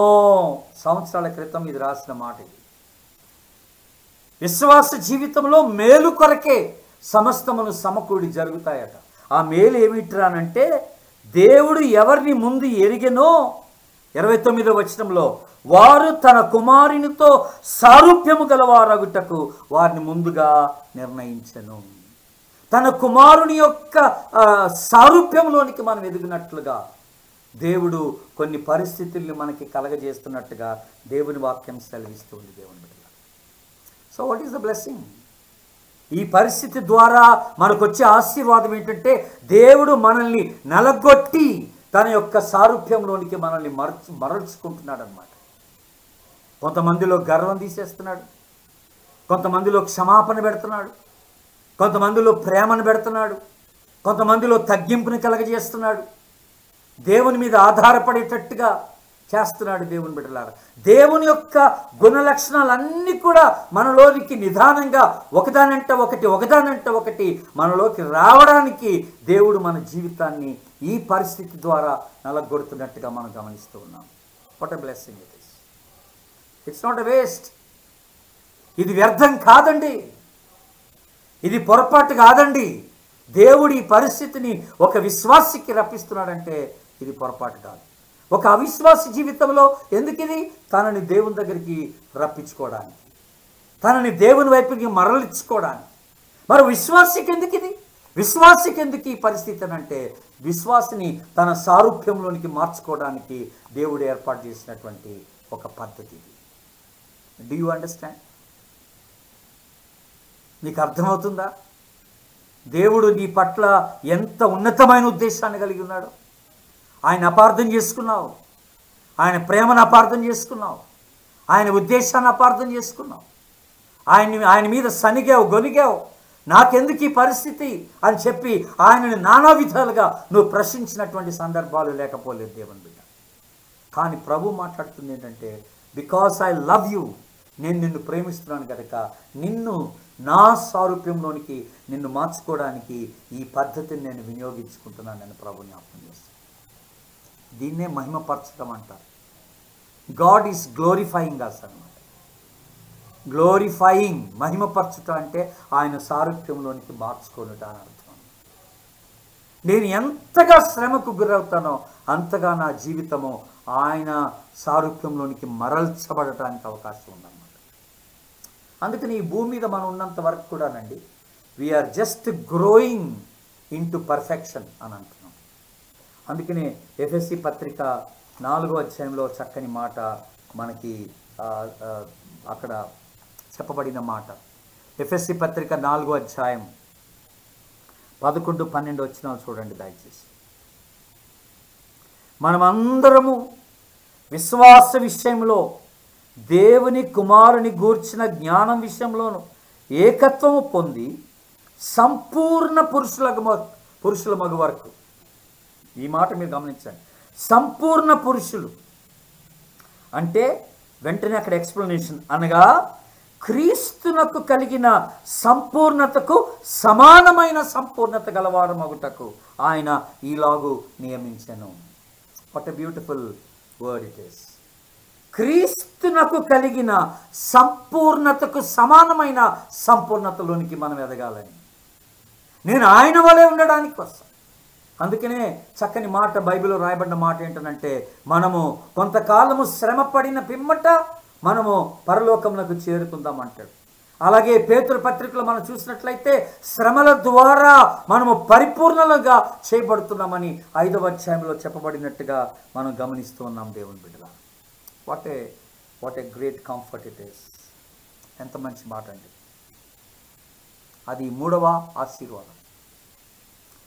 సంవత్సరాల క్రితం ఇది రాసిన మాట. ఇది విశ్వాస జీవితంలో మేలు కొరకే సమస్తమును సమకూడి జరుగుతాయట. ఆ మేలు ఏమిట్రానంటే దేవుడు ఎవరిని ముందు ఎరిగెనో 29వ వచనంలో వారు తన కుమారునితో సారూప్యము గలవారగుటకు వారిని ముందుగా నిర్ణయించెను. తన కుమారుని యొక్క సారూప్యంలోనికి మనం ఎదిగినట్లుగా దేవుడు కొన్ని పరిస్థితుల్ని మనకి కలగజేస్తున్నట్టుగా దేవుని వాక్యం సెలవిస్తుంది దేవుని బిడ్డల. So what is the blessing? ఈ పరిస్థితి ద్వారా మనకు వచ్చే ఆశీర్వాదం ఏంటంటే దేవుడు మనల్ని నలగొట్టి తన యొక్క సారూప్యంలోనికి మనల్ని మరల్చుకుంటున్నాడు అన్నమాట. కొంతమందిలో గర్వం తీసేస్తున్నాడు, కొంతమందిలో క్షమాపణ పెడుతున్నాడు, కొంతమందిలో ప్రేమను పెడుతున్నాడు, కొంతమందిలో తగ్గింపుని కలగజేస్తున్నాడు, దేవుని మీద ఆధారపడేటట్టుగా చేస్తున్నాడు. దేవుని బిడ్డలారా, దేవుని యొక్క గుణ లక్షణాలన్నీ కూడా మనలోనికి నిదానంగా ఒకదానంటే ఒకటి మనలోకి రావడానికి దేవుడు మన జీవితాన్ని ఈ పరిస్థితి ద్వారా నలగొడుతున్నట్టుగా మనం గమనిస్తూ ఉన్నాం. What a blessing it is. It's not a waste. ఇది వ్యర్థం కాదండి, ఇది పొరపాటు కాదండి. దేవుడు ఈ పరిస్థితిని ఒక విశ్వాసికి రప్పిస్తున్నాడంటే ఇది పొరపాటు కాదు. ఒక అవిశ్వాస జీవితంలో ఎందుకు ఇది? తనని దేవుని దగ్గరికి రప్పించుకోవడానికి, తనని దేవుని వైపుకి మరలించుకోవడానికి. మరి విశ్వాసికి ఎందుకు ఇది? విశ్వాసికి ఎందుకు ఈ పరిస్థితి అని అంటే విశ్వాసిని తన సారూప్యంలోనికి మార్చుకోవడానికి దేవుడు ఏర్పాటు చేసినటువంటి ఒక పద్ధతి ఇది. Do you understand? నీకు అర్థమవుతుందా? దేవుడు నీ పట్ల ఎంత ఉన్నతమైన ఉద్దేశాన్ని కలిగి ఉన్నాడో. ఆయన అపార్థం చేసుకున్నావు, ఆయన ప్రేమను అపార్థం చేసుకున్నావు, ఆయన ఉద్దేశాన్ని అపార్థం చేసుకున్నావు, ఆయన మీద సనిగావు, గొనిగావు. నాకెందుకు ఈ పరిస్థితి అని చెప్పి ఆయనని నానా విధాలుగా నువ్వు ప్రశ్నించినటువంటి సందర్భాలు లేకపోలేదు దేవుని బిడ్డ. కానీ ప్రభు మాట్లాడుతుంది ఏంటంటే బికాస్ ఐ లవ్ యూ, నేను నిన్ను ప్రేమిస్తున్నాను కనుక నిన్ను నా సారూప్యంలోనికి నిన్ను మార్చుకోవడానికి ఈ పద్ధతిని నేను వినియోగించుకుంటున్నానని ప్రభు జ్ఞాపకం చేస్తాను. దీన్నే మహిమపరచడం అంటారు. గాడ్ ఈస్ గ్లోరిఫైయింగ్ అస్ అన్నమాట. గ్లోరిఫైయింగ్, మహిమపరచుట అంటే ఆయన సారూప్యంలోనికి మార్చుకొనుట అని అర్థం. నేను ఎంతగా శ్రమకు గురవుతానో అంతగా నా జీవితము ఆయన సారూప్యంలోనికి మరల్చబడటానికి అవకాశం ఉందన్నమాట. అందుకని ఈ భూమి మీద మనం ఉన్నంత వరకు కూడానండి, we are just growing into perfection అని అంటున్నాం. అందుకనే ఎఫెసీ పత్రిక 4వ అధ్యాయంలో చక్కని మాట మనకి అక్కడ చెప్పబడిన మాట. ఎఫెసీ పత్రిక 4వ అధ్యాయం 11-12 వచనాలు చూడండి దయచేసి. మనమందరము విశ్వాస విషయంలో దేవుని కుమారుని గూర్చిన జ్ఞానం విషయంలోను ఏకత్వము పొంది సంపూర్ణ పురుషుల మగు వరకు. ఈ మాట మీరు గమనించండి. సంపూర్ణ పురుషులు అంటే వెంటనే అక్కడ ఎక్స్ప్లెనేషన్, అనగా క్రీస్తునకు కలిగిన సంపూర్ణతకు సమానమైన సంపూర్ణత గలవారు మగుటకు ఆయన ఈలాగు నియమించెను. What a beautiful word it is. క్రీస్తునకు కలిగిన సంపూర్ణతకు సమానమైన సంపూర్ణతలోనికి మనం ఎదగాలని, నేను ఆయన వలె ఉండడానికి వస్తాను. అందుకనే చక్కని మాట బైబిల్లో రాయబడిన మాట ఏంటంటే, మనము కొంతకాలము శ్రమ పడిన పిమ్మట మనము పరలోకమునకు చేరుకుందాం అంటాడు. అలాగే పేతురు పత్రికలో మనం చూసినట్లయితే శ్రమల ద్వారా మనము పరిపూర్ణలుగా చేయబడుతున్నామని 5వ అధ్యాయంలో చెప్పబడినట్టుగా మనం గమనిస్తూ ఉన్నాం దేవుని బిడ్డల. What a great comfort it is. ఎంత మంచి మాట అండి. అది 3వ ఆశీర్వాదం.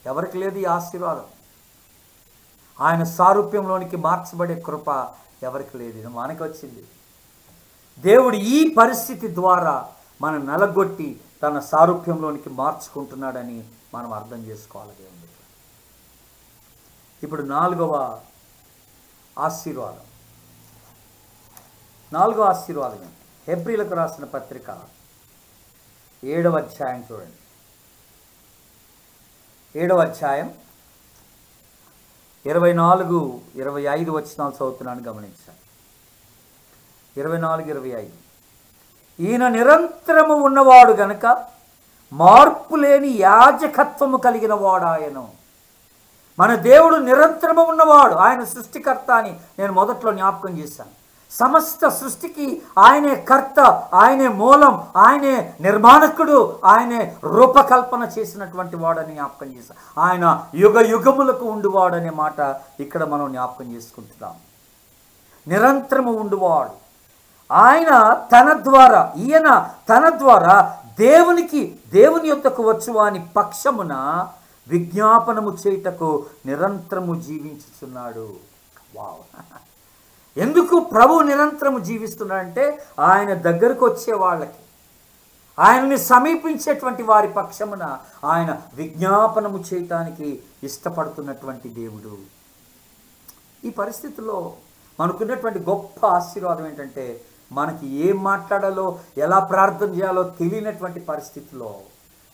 ఎవరికి లేదు ఈ ఆశీర్వాదం? ఆయన సారూప్యంలోనికి మార్చబడే కృప ఎవరికి లేదు, ఇది మనకి వచ్చింది. దేవుడు ఈ పరిస్థితి ద్వారా మనం నలగొట్టి తన సారూప్యంలోనికి మార్చుకుంటున్నాడని మనం అర్థం చేసుకోవాలి దేవుడు. ఇప్పుడు 4వ ఆశీర్వాదం. 4వ ఆశీర్వాదం హెబ్రీలకు రాసిన పత్రిక 7వ అధ్యాయం చూడండి. 7వ అధ్యాయం 24-25 వచనాలు చదువుతున్నాను, గమనించాను. 24-25. ఈయన నిరంతరము ఉన్నవాడు గనుక మార్పు లేని యాజకత్వము కలిగిన వాడాయను. మన దేవుడు నిరంతరము ఉన్నవాడు, ఆయన సృష్టికర్త అని నేను మొదట్లో జ్ఞాపకం చేశాను. సమస్త సృష్టికి ఆయనే కర్త, ఆయనే మూలం, ఆయనే నిర్మాణకుడు, ఆయనే రూపకల్పన చేసినటువంటి వాడని జ్ఞాపకం చేశాం. ఆయన యుగ యుగములకు ఉండువాడనే మాట ఇక్కడ మనం జ్ఞాపకం చేసుకుంటున్నాం. నిరంతరము ఉండువాడు ఆయన, ఈయన తన ద్వారా దేవుని యొద్దకు వచ్చు వాని పక్షమున విజ్ఞాపనము చేయుటకు నిరంతరము జీవించుచున్నాడు. వావ్! ఎందుకు ప్రభు నిరంతరము జీవిస్తున్నాడంటే ఆయన దగ్గరకు వచ్చే వాళ్ళకి, ఆయనని సమీపించేటువంటి వారి పక్షమున ఆయన విజ్ఞాపనము చేయటానికి ఇష్టపడుతున్నటువంటి దేవుడు. ఈ పరిస్థితుల్లో మనకున్నటువంటి గొప్ప ఆశీర్వాదం ఏంటంటే, మనకి ఏం మాట్లాడాలో ఎలా ప్రార్థన చేయాలో తెలియనటువంటి పరిస్థితిలో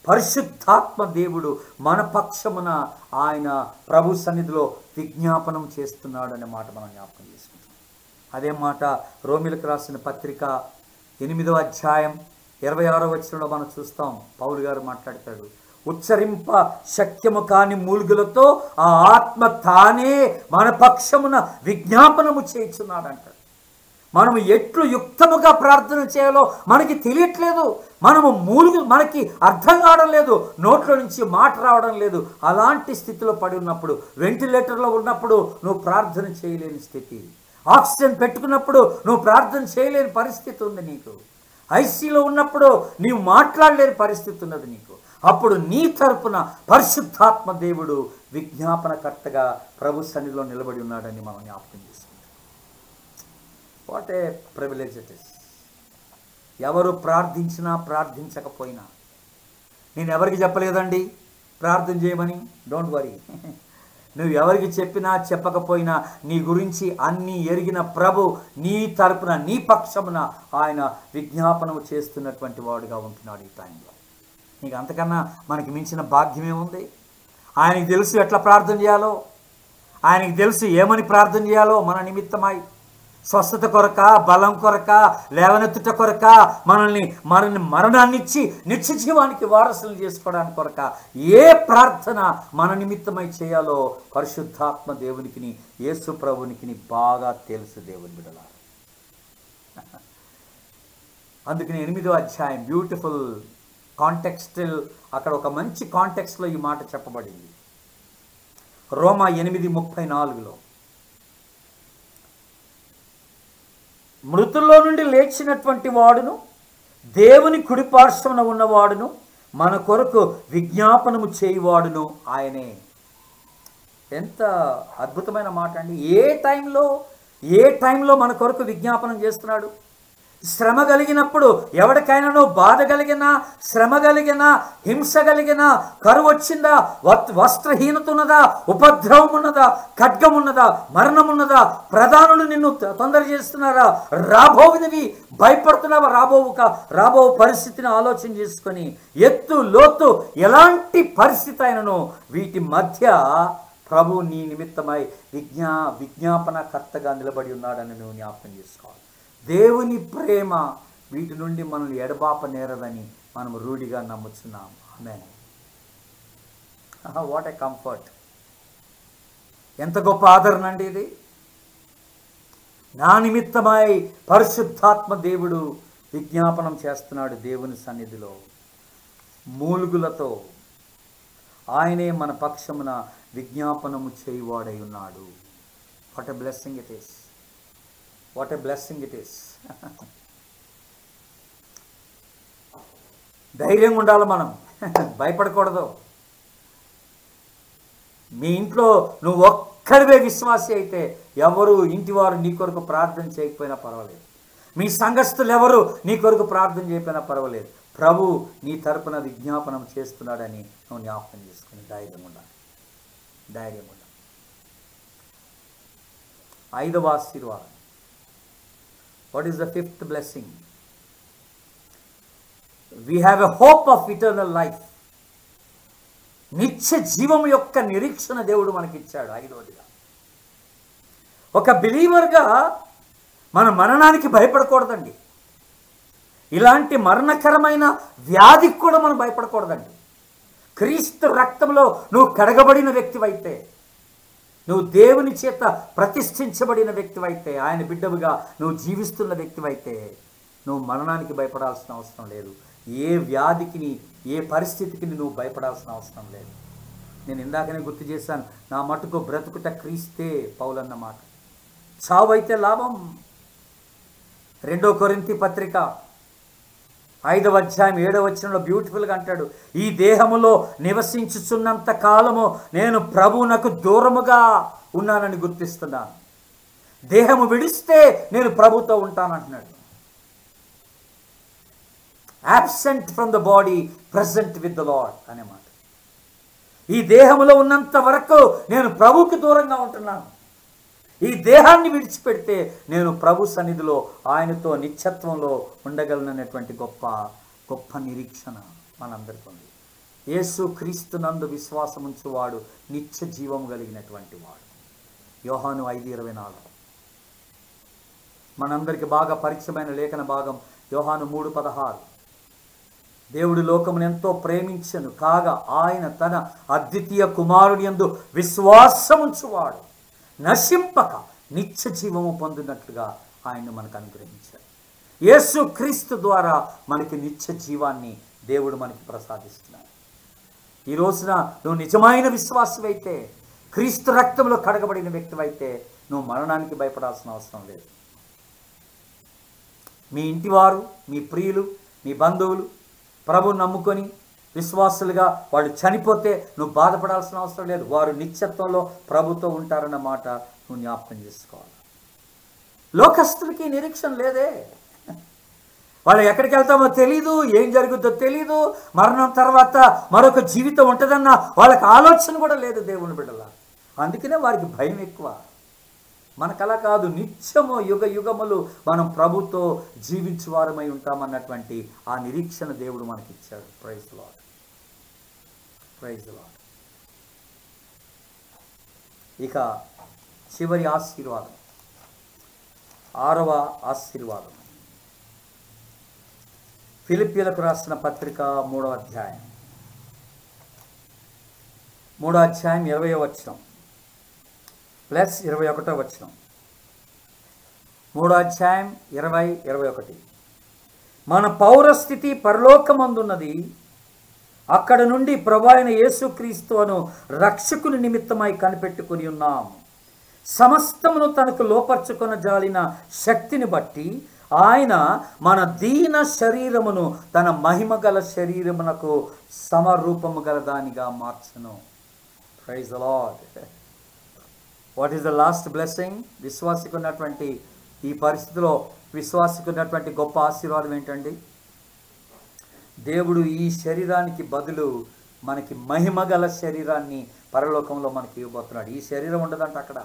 పరిశుద్ధాత్మ దేవుడు మన పక్షమున ఆయన ప్రభు సన్నిధిలో విజ్ఞాపనం చేస్తున్నాడు అనే మాట మనం జ్ఞాపకం చేసుకుంటాం. అదే మాట రోమీలకు రాసిన పత్రిక 8వ అధ్యాయం 26వ వచనంలో మనం చూస్తాం. పౌలు గారు మాట్లాడతాడు, ఉచ్చరింప శక్యము కాని మూలుగులతో ఆ ఆత్మ తానే మన పక్షమున విజ్ఞాపనము చేయుచున్నాడు అంటాడు. మనము ఎట్లు యుక్తముగా ప్రార్థన చేయాలో మనకి తెలియట్లేదు, మనకి అర్థం కావడం లేదు, నోట్లో నుంచి మాట రావడం లేదు. అలాంటి స్థితిలో పడి ఉన్నప్పుడు, వెంటిలేటర్లో ఉన్నప్పుడు నువ్వు ప్రార్థన చేయలేని స్థితి, ఆక్సిజన్ పెట్టుకున్నప్పుడు నువ్వు ప్రార్థన చేయలేని పరిస్థితి ఉంది నీకు, ఐసీలో ఉన్నప్పుడు నీవు మాట్లాడలేని పరిస్థితి ఉన్నది నీకు. అప్పుడు నీ తరపున పరిశుద్ధాత్మ దేవుడు విజ్ఞాపనకర్తగా ప్రభు సన్నిధిలో నిలబడి ఉన్నాడని మనం జ్ఞాపకం చేసుకుంటాం. What a privilege it is. ఎవరు ప్రార్థించినా ప్రార్థించకపోయినా, నేను ఎవరికి చెప్పలేదండి ప్రార్థన చేయమని, డోంట్ వరీ. నువ్వు ఎవరికి చెప్పినా చెప్పకపోయినా నీ గురించి అన్నీ ఎరిగిన ప్రభు నీ తరపున నీ పక్షమున ఆయన విజ్ఞాపనం చేస్తున్నటువంటి వాడుగా ఉంటున్నాడు ఈ టైంలో. నీకు అంతకన్నా మనకి మించిన భాగ్యమే ఉంది. ఆయనకి తెలుసు ఎట్లా ప్రార్థన చేయాలో, ఆయనకి తెలుసు ఏమని ప్రార్థన చేయాలో మన నిమిత్తమై. స్వస్థత కొరక, బలం కొరక, లేవనెత్తుట కొరక, మనల్ని మరణాన్నిచ్చి నిత్య జీవానికి వారసులు చేసుకోవడానికి కొరక ఏ ప్రార్థన మన నిమిత్తమై చేయాలో పరిశుద్ధాత్మ దేవునికి, యేసు ప్రభునికి బాగా తెలుసు. దేవుని బిడ్డలారా, అందుకని 8వ అధ్యాయం బ్యూటిఫుల్ కాంటెక్స్టల్, అక్కడ ఒక మంచి కాంటెక్స్ట్లో ఈ మాట చెప్పబడింది. రోమా 8:34లో మృతుల్లో నుండి లేచినటువంటి వాడును, దేవుని కుడిపార్శ్వన ఉన్నవాడును, మన కొరకు విజ్ఞాపనము చేయువాడును ఆయనే. ఎంత అద్భుతమైన మాట అండి. ఏ టైంలో మన కొరకు విజ్ఞాపనం చేస్తున్నాడు? శ్రమ కలిగినప్పుడు, ఎవరికైనానో బాధ కలిగినా, శ్రమ కలిగినా, హింస కలిగినా, కరువు వచ్చిందా, వస్త్రహీనత ఉన్నదా, ఉపద్రవం ఉన్నదా, ఖడ్గం ఉన్నదా, మరణం ఉన్నదా, ప్రధానులు నిన్ను తొందర చేస్తున్నారా, రాబోవినవి భయపడుతున్నావా, రాబో పరిస్థితిని ఆలోచన చేసుకొని, ఎత్తు లోతు ఎలాంటి పరిస్థితి అయినను వీటి మధ్య ప్రభు నీ నిమిత్తమై విజ్ఞాపనకర్తగా నిలబడి ఉన్నాడని నువ్వు జ్ఞాపకం చేసుకోవాలి. దేవుని ప్రేమ వీటి నుండి మనల్ని ఎడబాప నేరదని మనం రూఢిగా నమ్ముచున్నాం. ఆమేన్. What a comfort! ఎంత గొప్ప ఆదరణ అండి ఇది. నా నిమిత్తమై పరిశుద్ధాత్మ దేవుడు విజ్ఞాపనం చేస్తున్నాడు దేవుని సన్నిధిలో మూలుగులతో. ఆయనే మన పక్షమున విజ్ఞాపనము చేయువాడై ఉన్నాడు. What a blessing it is! What a blessing it is! ధైర్యంగా ఉండాలి మనం, భయపడకూడదు. మీ ఇంట్లో నువ్వు ఒక్కడివే విశ్వాసి అయితే ఎవరు ఇంటివారు నీ కొరకు ప్రార్థన చేయకపోయినా పర్వాలేదు, మీ సంఘస్థులు ఎవరు నీ కొరకు ప్రార్థన చేయకపోయినా పర్వాలేదు, ప్రభు నీ తరపున విజ్ఞాపనం చేస్తున్నాడని నువ్వు జ్ఞాపకం చేసుకుని ధైర్యం ఉండాలి. 5వ ఆశీర్వాదం. What is the 5th blessing? We have a hope of eternal life. నిత్య జీవం యొక్క నిరీక్షణ దేవుడు మనకిచ్చాడు. 5వదిగా, ఒక బిలీవర్గా మన మరణానికి భయపడకూడదండి. ఇలాంటి మరణకరమైన వ్యాధికి కూడా మనం భయపడకూడదండి. క్రీస్తు రక్తంలో నువ్వు కడగబడిన వ్యక్తివైతే, నువ్వు దేవుని చేత ప్రతిష్ఠించబడిన వ్యక్తివైతే, ఆయన బిడ్డవుగా నువ్వు జీవిస్తున్న వ్యక్తివైతే నువ్వు మరణానికి భయపడాల్సిన అవసరం లేదు. ఏ వ్యాధికి, ఏ పరిస్థితికి నువ్వు భయపడాల్సిన అవసరం లేదు. నేను ఇందాకనే గుర్తు చేశాను, నా మటుకు బ్రతుకుట క్రీస్తే పౌలన్న మాట. చావు అయితే లాభం. 2 కొరింథీ పత్రిక 5వ అధ్యాయం 7వ వచనంలో బ్యూటిఫుల్గా అంటాడు, ఈ దేహములో నివసించుచున్నంత కాలము నేను ప్రభువునకు దూరముగా ఉన్నానని గుర్తిస్తున్నాను. దేహము విడిస్తే నేను ప్రభుతో ఉంటానంటున్నాడు. absent from the body, present with the Lord అనే మాట. ఈ దేహములో ఉన్నంత వరకు నేను ప్రభువుకి దూరంగా ఉంటున్నాను. ఈ దేహాన్ని విడిచిపెడితే నేను ప్రభు సన్నిధిలో ఆయనతో నిత్యత్వంలో ఉండగలననేటువంటి గొప్ప నిరీక్షణ మనందరికీ ఉంది. యేసు క్రీస్తు నందు విశ్వాసం ఉంచువాడు నిత్య జీవము కలిగినటువంటి వాడు. యోహాను 5:24. మనందరికి బాగా పరిచయమైన లేఖన భాగం యోహాను 3:16. దేవుడు లోకమును ఎంతో ప్రేమించెను కాగా ఆయన తన అద్వితీయ కుమారుని యందు విశ్వాసముంచువాడు నశింపక నిత్య జీవము పొందినట్లుగా ఆయన మనకు అనుగ్రహించాడు. యేసు క్రీస్తు ద్వారా మనకి నిత్య జీవాన్ని దేవుడు మనకి ప్రసాదిస్తున్నాడు. ఈ రోజున నువ్వు నిజమైన విశ్వాసమైతే, క్రీస్తు రక్తంలో కడగబడిన వ్యక్తివైతే నువ్వు మరణానికి భయపడాల్సిన అవసరం లేదు. మీ ఇంటివారు, మీ ప్రియులు, మీ బంధువులు ప్రభువుని నమ్ముకొని విశ్వాసులుగా వాళ్ళు చనిపోతే నువ్వు బాధపడాల్సిన అవసరం లేదు. వారు నిత్యత్వంలో ప్రభుతో ఉంటారన్న మాట నువ్వు జ్ఞాపకం చేసుకోవాలి. లోకస్తులకి నిరీక్షణ లేదే. వాళ్ళు ఎక్కడికి వెళ్తామో తెలీదు, ఏం జరుగుతుందో తెలీదు, మరణం తర్వాత మరొక జీవితం ఉంటుందన్న వాళ్ళకి ఆలోచన కూడా లేదు దేవుని బిడ్డల. అందుకనే వారికి భయం ఎక్కువ. మనకు అలా కాదు, నిత్యము యుగ యుగములు మనం ప్రభుతో జీవించువారమై ఉంటామన్నటువంటి ఆ నిరీక్షణ దేవుడు మనకిచ్చాడు. Praise the Lord, praise the Lord. ఇక చివరి ఆశీర్వాదం 6వ ఆశీర్వాదం. ఫిలిప్పీయులకు రాసిన పత్రిక 3వ అధ్యాయం 20వ వచనం ప్లస్ 21వ వచనం. 3వ అధ్యాయం 20-21. మన పౌరస్థితి పరలోకమందున్నది, అక్కడ నుండి ప్రభువైన యేసుక్రీస్తు అను రక్షకుని నిమిత్తమై కనిపెట్టుకుని ఉన్నాం. సమస్తమును తనకు లోపర్చుకొన జాలిన శక్తిని బట్టి ఆయన మన దీన శరీరమును తన మహిమగల శరీరమునకు సమరూపము గల దానిగా మార్చును. Praise the Lord. What is the last blessing? విశ్వాసికి ఉన్నటువంటి ఈ పరిస్థితిలో విశ్వాసికి ఉన్నటువంటి గొప్ప ఆశీర్వాదం ఏంటండి? దేవుడు ఈ శరీరానికి బదులు మనకి మహిమగల శరీరాన్ని పరలోకంలో మనకి ఇవ్వబోతున్నాడు. ఈ శరీరం ఉండదంట అక్కడ.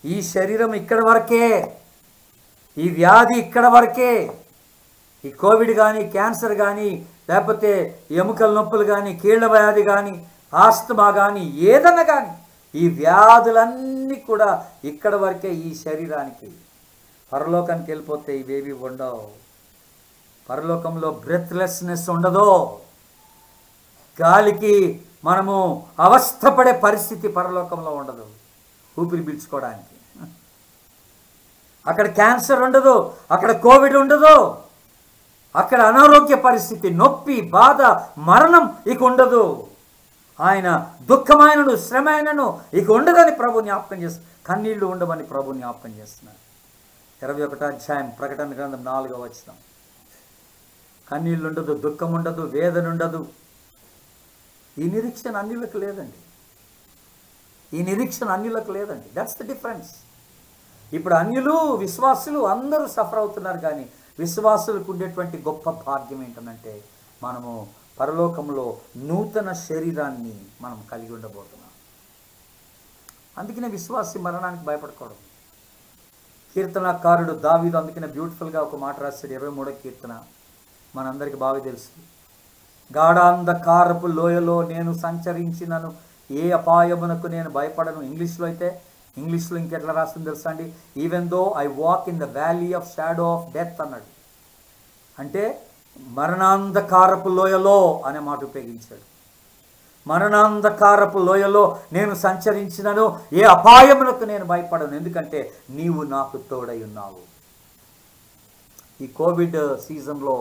ఈ శరీరం ఇక్కడ వరకే, ఈ వ్యాధి ఇక్కడ వరకే. ఈ కోవిడ్ కానీ, క్యాన్సర్ కానీ, లేకపోతే ఎముకల నొప్పులు కానీ, కీళ్ళ వ్యాధి కానీ, ఆస్తమా కానీ, ఏదన్నా కానీ, ఈ వ్యాధులన్నీ కూడా ఇక్కడ వరకే ఈ శరీరానికి. పరలోకానికి వెళ్ళిపోతే ఇవేవి ఉండవు. పరలోకంలో బ్రెత్లెస్నెస్ ఉండదు. గాలికి మనము అవస్థపడే పరిస్థితి పరలోకంలో ఉండదు, ఊపిరి పీల్చుకోవడానికి. అక్కడ క్యాన్సర్ ఉండదు, అక్కడ కోవిడ్ ఉండదు, అక్కడ అనారోగ్య పరిస్థితి, నొప్పి, బాధ, మరణం ఇక ఉండదు. ఆయన దుఃఖమైనను శ్రమైనను ఇక ఉండదని ప్రభు జ్ఞాపకం చేస్తున్నారు. కన్నీళ్లు ఉండవని ప్రభు జ్ఞాపకం చేస్తున్నారు. 21వ అధ్యాయం ప్రకటన గ్రంథం 4వ వచనం. కన్నీళ్ళు ఉండదు, దుఃఖం ఉండదు, వేదన ఉండదు. ఈ నిరీక్షణ అన్యులకు లేదండి. ఈ నిరీక్షణ అన్యులకు లేదండి. That's the difference. ఇప్పుడు అన్యులు విశ్వాసులు అందరూ సఫర్ అవుతున్నారు, కానీ విశ్వాసులకు ఉండేటువంటి గొప్ప భాగ్యం ఏంటంటే మనము పరలోకంలో నూతన శరీరాన్ని మనం కలిగి ఉండబోతున్నాం. అందుకనే విశ్వాసి మరణానికి భయపడకూడదు. కీర్తనకారుడు దావీదు అందుకనే బ్యూటిఫుల్గా ఒక మాట రాశాడు. 23వ కీర్తన మనందరికీ బాగా తెలుసు. గాఢాంధకారపు లోయలో నేను సంచరించినను ఏ అపాయమునకు నేను భయపడను. ఇంగ్లీష్లో ఇంకెట్లా రాస్తుంది తెలుసా అండి? Even though I walk in the valley of shadow of death అన్నాడు. అంటే మరణాంధకారపు లోయలో అనే మాట ఉపయోగించాడు. మరణాంధకారపు లోయలో నేను సంచరించినను ఏ అపాయమునకు నేను భయపడను, ఎందుకంటే నీవు నాకు తోడై ఉన్నావు. ఈ కోవిడ్ సీజన్లో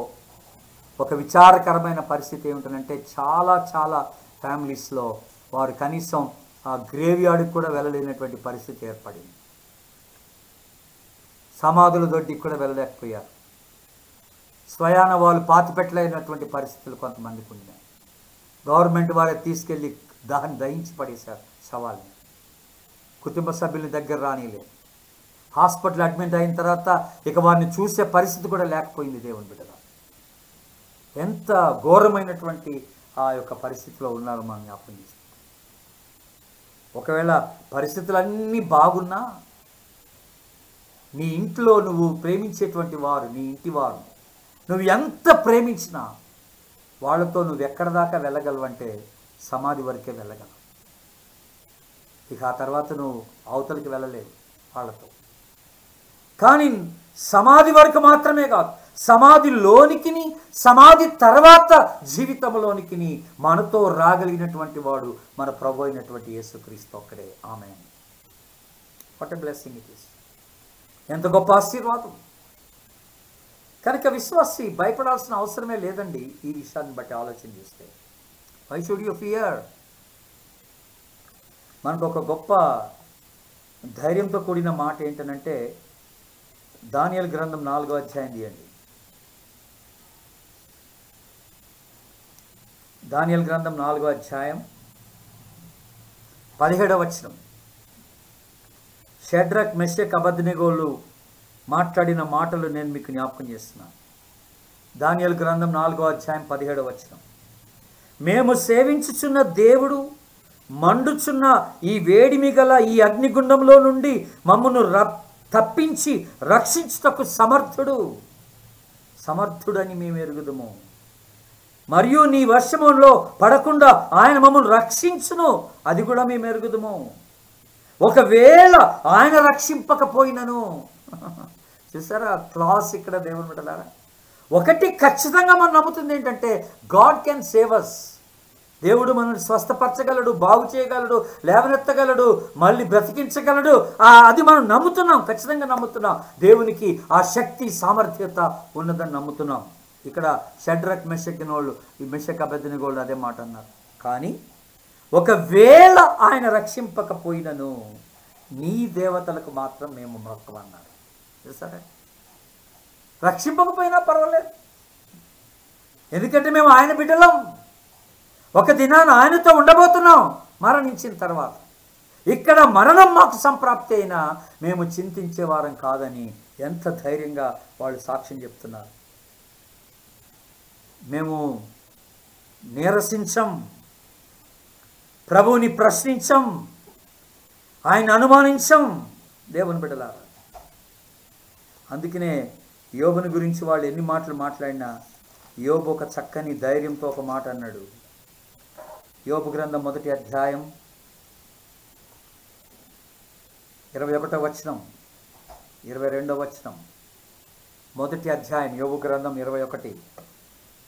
ఒక విచారకరమైన పరిస్థితి ఏమిటంటే చాలా చాలా ఫ్యామిలీస్లో వారు కనీసం ఆ గ్రేవ్ యార్డ్కి కూడా వెళ్ళలేనటువంటి పరిస్థితి ఏర్పడింది. సమాధుల దొడ్డికి కూడా వెళ్ళలేకపోయారు. స్వయాన వాళ్ళు పాతిపెట్టలేనటువంటి పరిస్థితులు కొంతమందికి ఉన్నాయి. గవర్నమెంట్ వారే తీసుకెళ్ళి దహించి పడేశారు శవాల్ని. కుటుంబ సభ్యుల దగ్గర రానిలేదు. హాస్పిటల్ అడ్మిట్ అయిన తర్వాత ఇక వారిని చూసే పరిస్థితి కూడా లేకపోయింది. దేవుని బిడ్డగా ఎంత ఘోరమైనటువంటి ఆ యొక్క పరిస్థితిలో ఉన్నారో మనం జ్ఞాపకం చేస్తాం. ఒకవేళ పరిస్థితులన్నీ బాగున్నా నీ ఇంట్లో నువ్వు ప్రేమించేటువంటి వారు, నీ ఇంటి వారు నువ్వు ఎంత ప్రేమించినా వాళ్ళతో నువ్వు ఎక్కడ దాకా వెళ్ళగలవంటే సమాధి వరకే వెళ్ళగలవు. ఇక ఆ తర్వాత నువ్వు అవతలికి వెళ్ళలేవు వాళ్ళతో. కానీ సమాధి వరకు మాత్రమే కాదు, సమాధిలోనికి, సమాధి తర్వాత జీవితంలోనికి మనతో రాగలిగినటువంటి వాడు మన ప్రభు అయినటువంటి యేసుక్రీస్తు ఒక్కడే. Amen. What a blessing it is. ఎంత గొప్ప ఆశీర్వాదం. కనుక విశ్వాసి భయపడాల్సిన అవసరమే లేదండి. ఈ విషయాన్ని బట్టి ఆలోచన చేస్తే వై షుడ్ యూ ఫియర్? మనకు ఒక గొప్ప ధైర్యంతో కూడిన మాట ఏంటనంటే దానియేలు గ్రంథం 4వ అధ్యాయం తీయండి. దానియేలు గ్రంథం 4వ అధ్యాయం 17వ వచనం. షడ్రక్, మెషక్, అబేద్నెగోలు మాట్లాడిన మాటలు నేను మీకు జ్ఞాపకం చేస్తున్నాను. దానియేలు గ్రంథం 4వ అధ్యాయం 17వ వచనం. మేము సేవించుచున్న దేవుడు మండుచున్న ఈ వేడిమి గల ఈ అగ్నిగుండంలో నుండి మమ్మను తప్పించి రక్షించుటకు సమర్థుడని మేము ఎరుగుదుము. మరియు నీ వర్షములో పడకుండా ఆయన మమ్మల్ని రక్షించును, అది కూడా మేము ఎరుగుదుము. ఒకవేళ ఆయన రక్షింపకపోయినను చూసారా క్లాస్ ఇక్కడ దేవుని బిడ్డలారా. ఒకటి ఖచ్చితంగా మనం నమ్ముతుంది ఏంటంటే గాడ్ కెన్ సేవ్ అస్. దేవుడు మనల్ని స్వస్థపరచగలడు, బాగు చేయగలడు, లేవనెత్తగలడు, మళ్ళీ బ్రతికించగలడు. అది మనం నమ్ముతున్నాం, ఖచ్చితంగా నమ్ముతున్నాం. దేవునికి ఆ శక్తి సామర్థ్యత ఉన్నదని నమ్ముతున్నాం. ఇక్కడ షడ్రక్ మెషకినోళ్ళు, ఈ మెషక్ అబెద్నెగోళ్ళు అదే మాట అన్నారు. కానీ ఒకవేళ ఆయన రక్షింపకపోయినను నీ దేవతలకు మాత్రం మేము మొక్కమన్నారు. సరే, రక్షింపకపోయినా పర్వాలేదు, ఎందుకంటే మేము ఆయన బిడ్డలం. ఒక దినాన ఆయనతో ఉండబోతున్నాం మరణించిన తర్వాత. ఇక్కడ మరణం మాకు సంప్రాప్తి అయినా మేము చింతించే వారం కాదని ఎంత ధైర్యంగా వాళ్ళు సాక్ష్యం చెప్తున్నారు. మేము నీరసించం, ప్రభువుని ప్రశ్నించం, ఆయన అనుమానించం దేవుని బిడ్డలారా. అందుకనే యోబుని గురించి వాళ్ళు ఎన్ని మాటలు మాట్లాడినా యోబు ఒక చక్కని ధైర్యంతో ఒక మాట అన్నాడు. యోబు గ్రంథం 1వ అధ్యాయం 21వ వచనం, 22వ వచనం. 1వ అధ్యాయం యోబు గ్రంథం 21.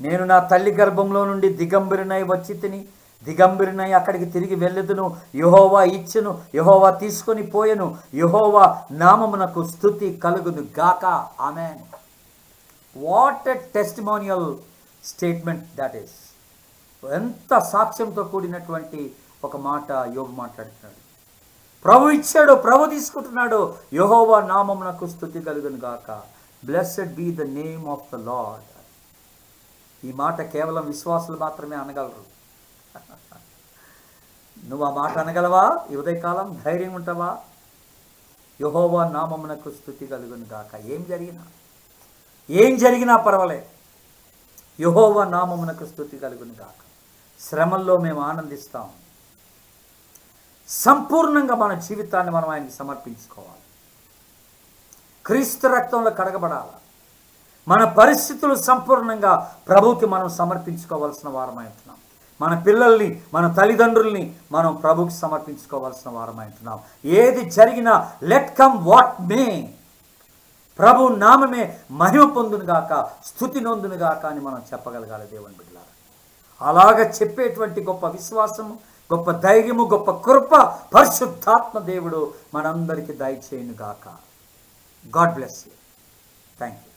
నేను నా తల్లి గర్భంలో నుండి దిగంబరినై వచ్చి తిని, దిగంబరినై అక్కడికి తిరిగి వెళ్ళెదును. యెహోవా ఇచ్చెను, యెహోవా తీసుకొని పోయెను, యెహోవా నామమునకు స్తుతి కలుగును గాక. Amen. What a testimonial statement that is. ఎంత సాక్ష్యంతో కూడినటువంటి ఒక మాట యోబు మాట్లాడుతున్నాడు. ప్రభు ఇచ్చాడు, ప్రభు తీసుకుంటున్నాడు. యెహోవా నామమునకు స్తుతి కలుగును గాక. Blessed be the name of the Lord. ఈ మాట కేవలం విశ్వాసులు మాత్రమే అనగలరు. నువ్వు ఆ మాట అనగలవా? ఈ ఉదయకాలం ధైర్యం ఉంటావా? యెహోవా నామమునకు స్తుతి కలుగును గాక. ఏం జరిగినా పర్వాలేదు, యెహోవా నామమునకు స్తుతి కలుగును గాక. శ్రమల్లో మేము ఆనందిస్తాం. సంపూర్ణంగా మన జీవితాన్ని మనం ఆయనకి సమర్పించుకోవాలి. క్రీస్తు రక్తంలో కడగబడాలి. మన పరిస్థితులు సంపూర్ణంగా ప్రభువుకి మనం సమర్పించుకోవాల్సిన వారమైంటున్నాం. మన పిల్లల్ని, మన తల్లిదండ్రుల్ని మనం ప్రభువుకి సమర్పించుకోవాల్సిన వారమైంటున్నాం. ఏది జరిగినా లెట్ కమ్ వాట్ మే, ప్రభు నామమే మహిమ పొందునుగాక, స్తుతి నొందునుగాక అని మనం చెప్పగలగాలి దేవుని బిడ్డలారా. అలాగ చెప్పేటువంటి గొప్ప విశ్వాసము, గొప్ప ధైర్యము, గొప్ప కృప పరిశుద్ధాత్మ దేవుడు మనందరికీ దయచేయునుగాక. God bless you. Thank you.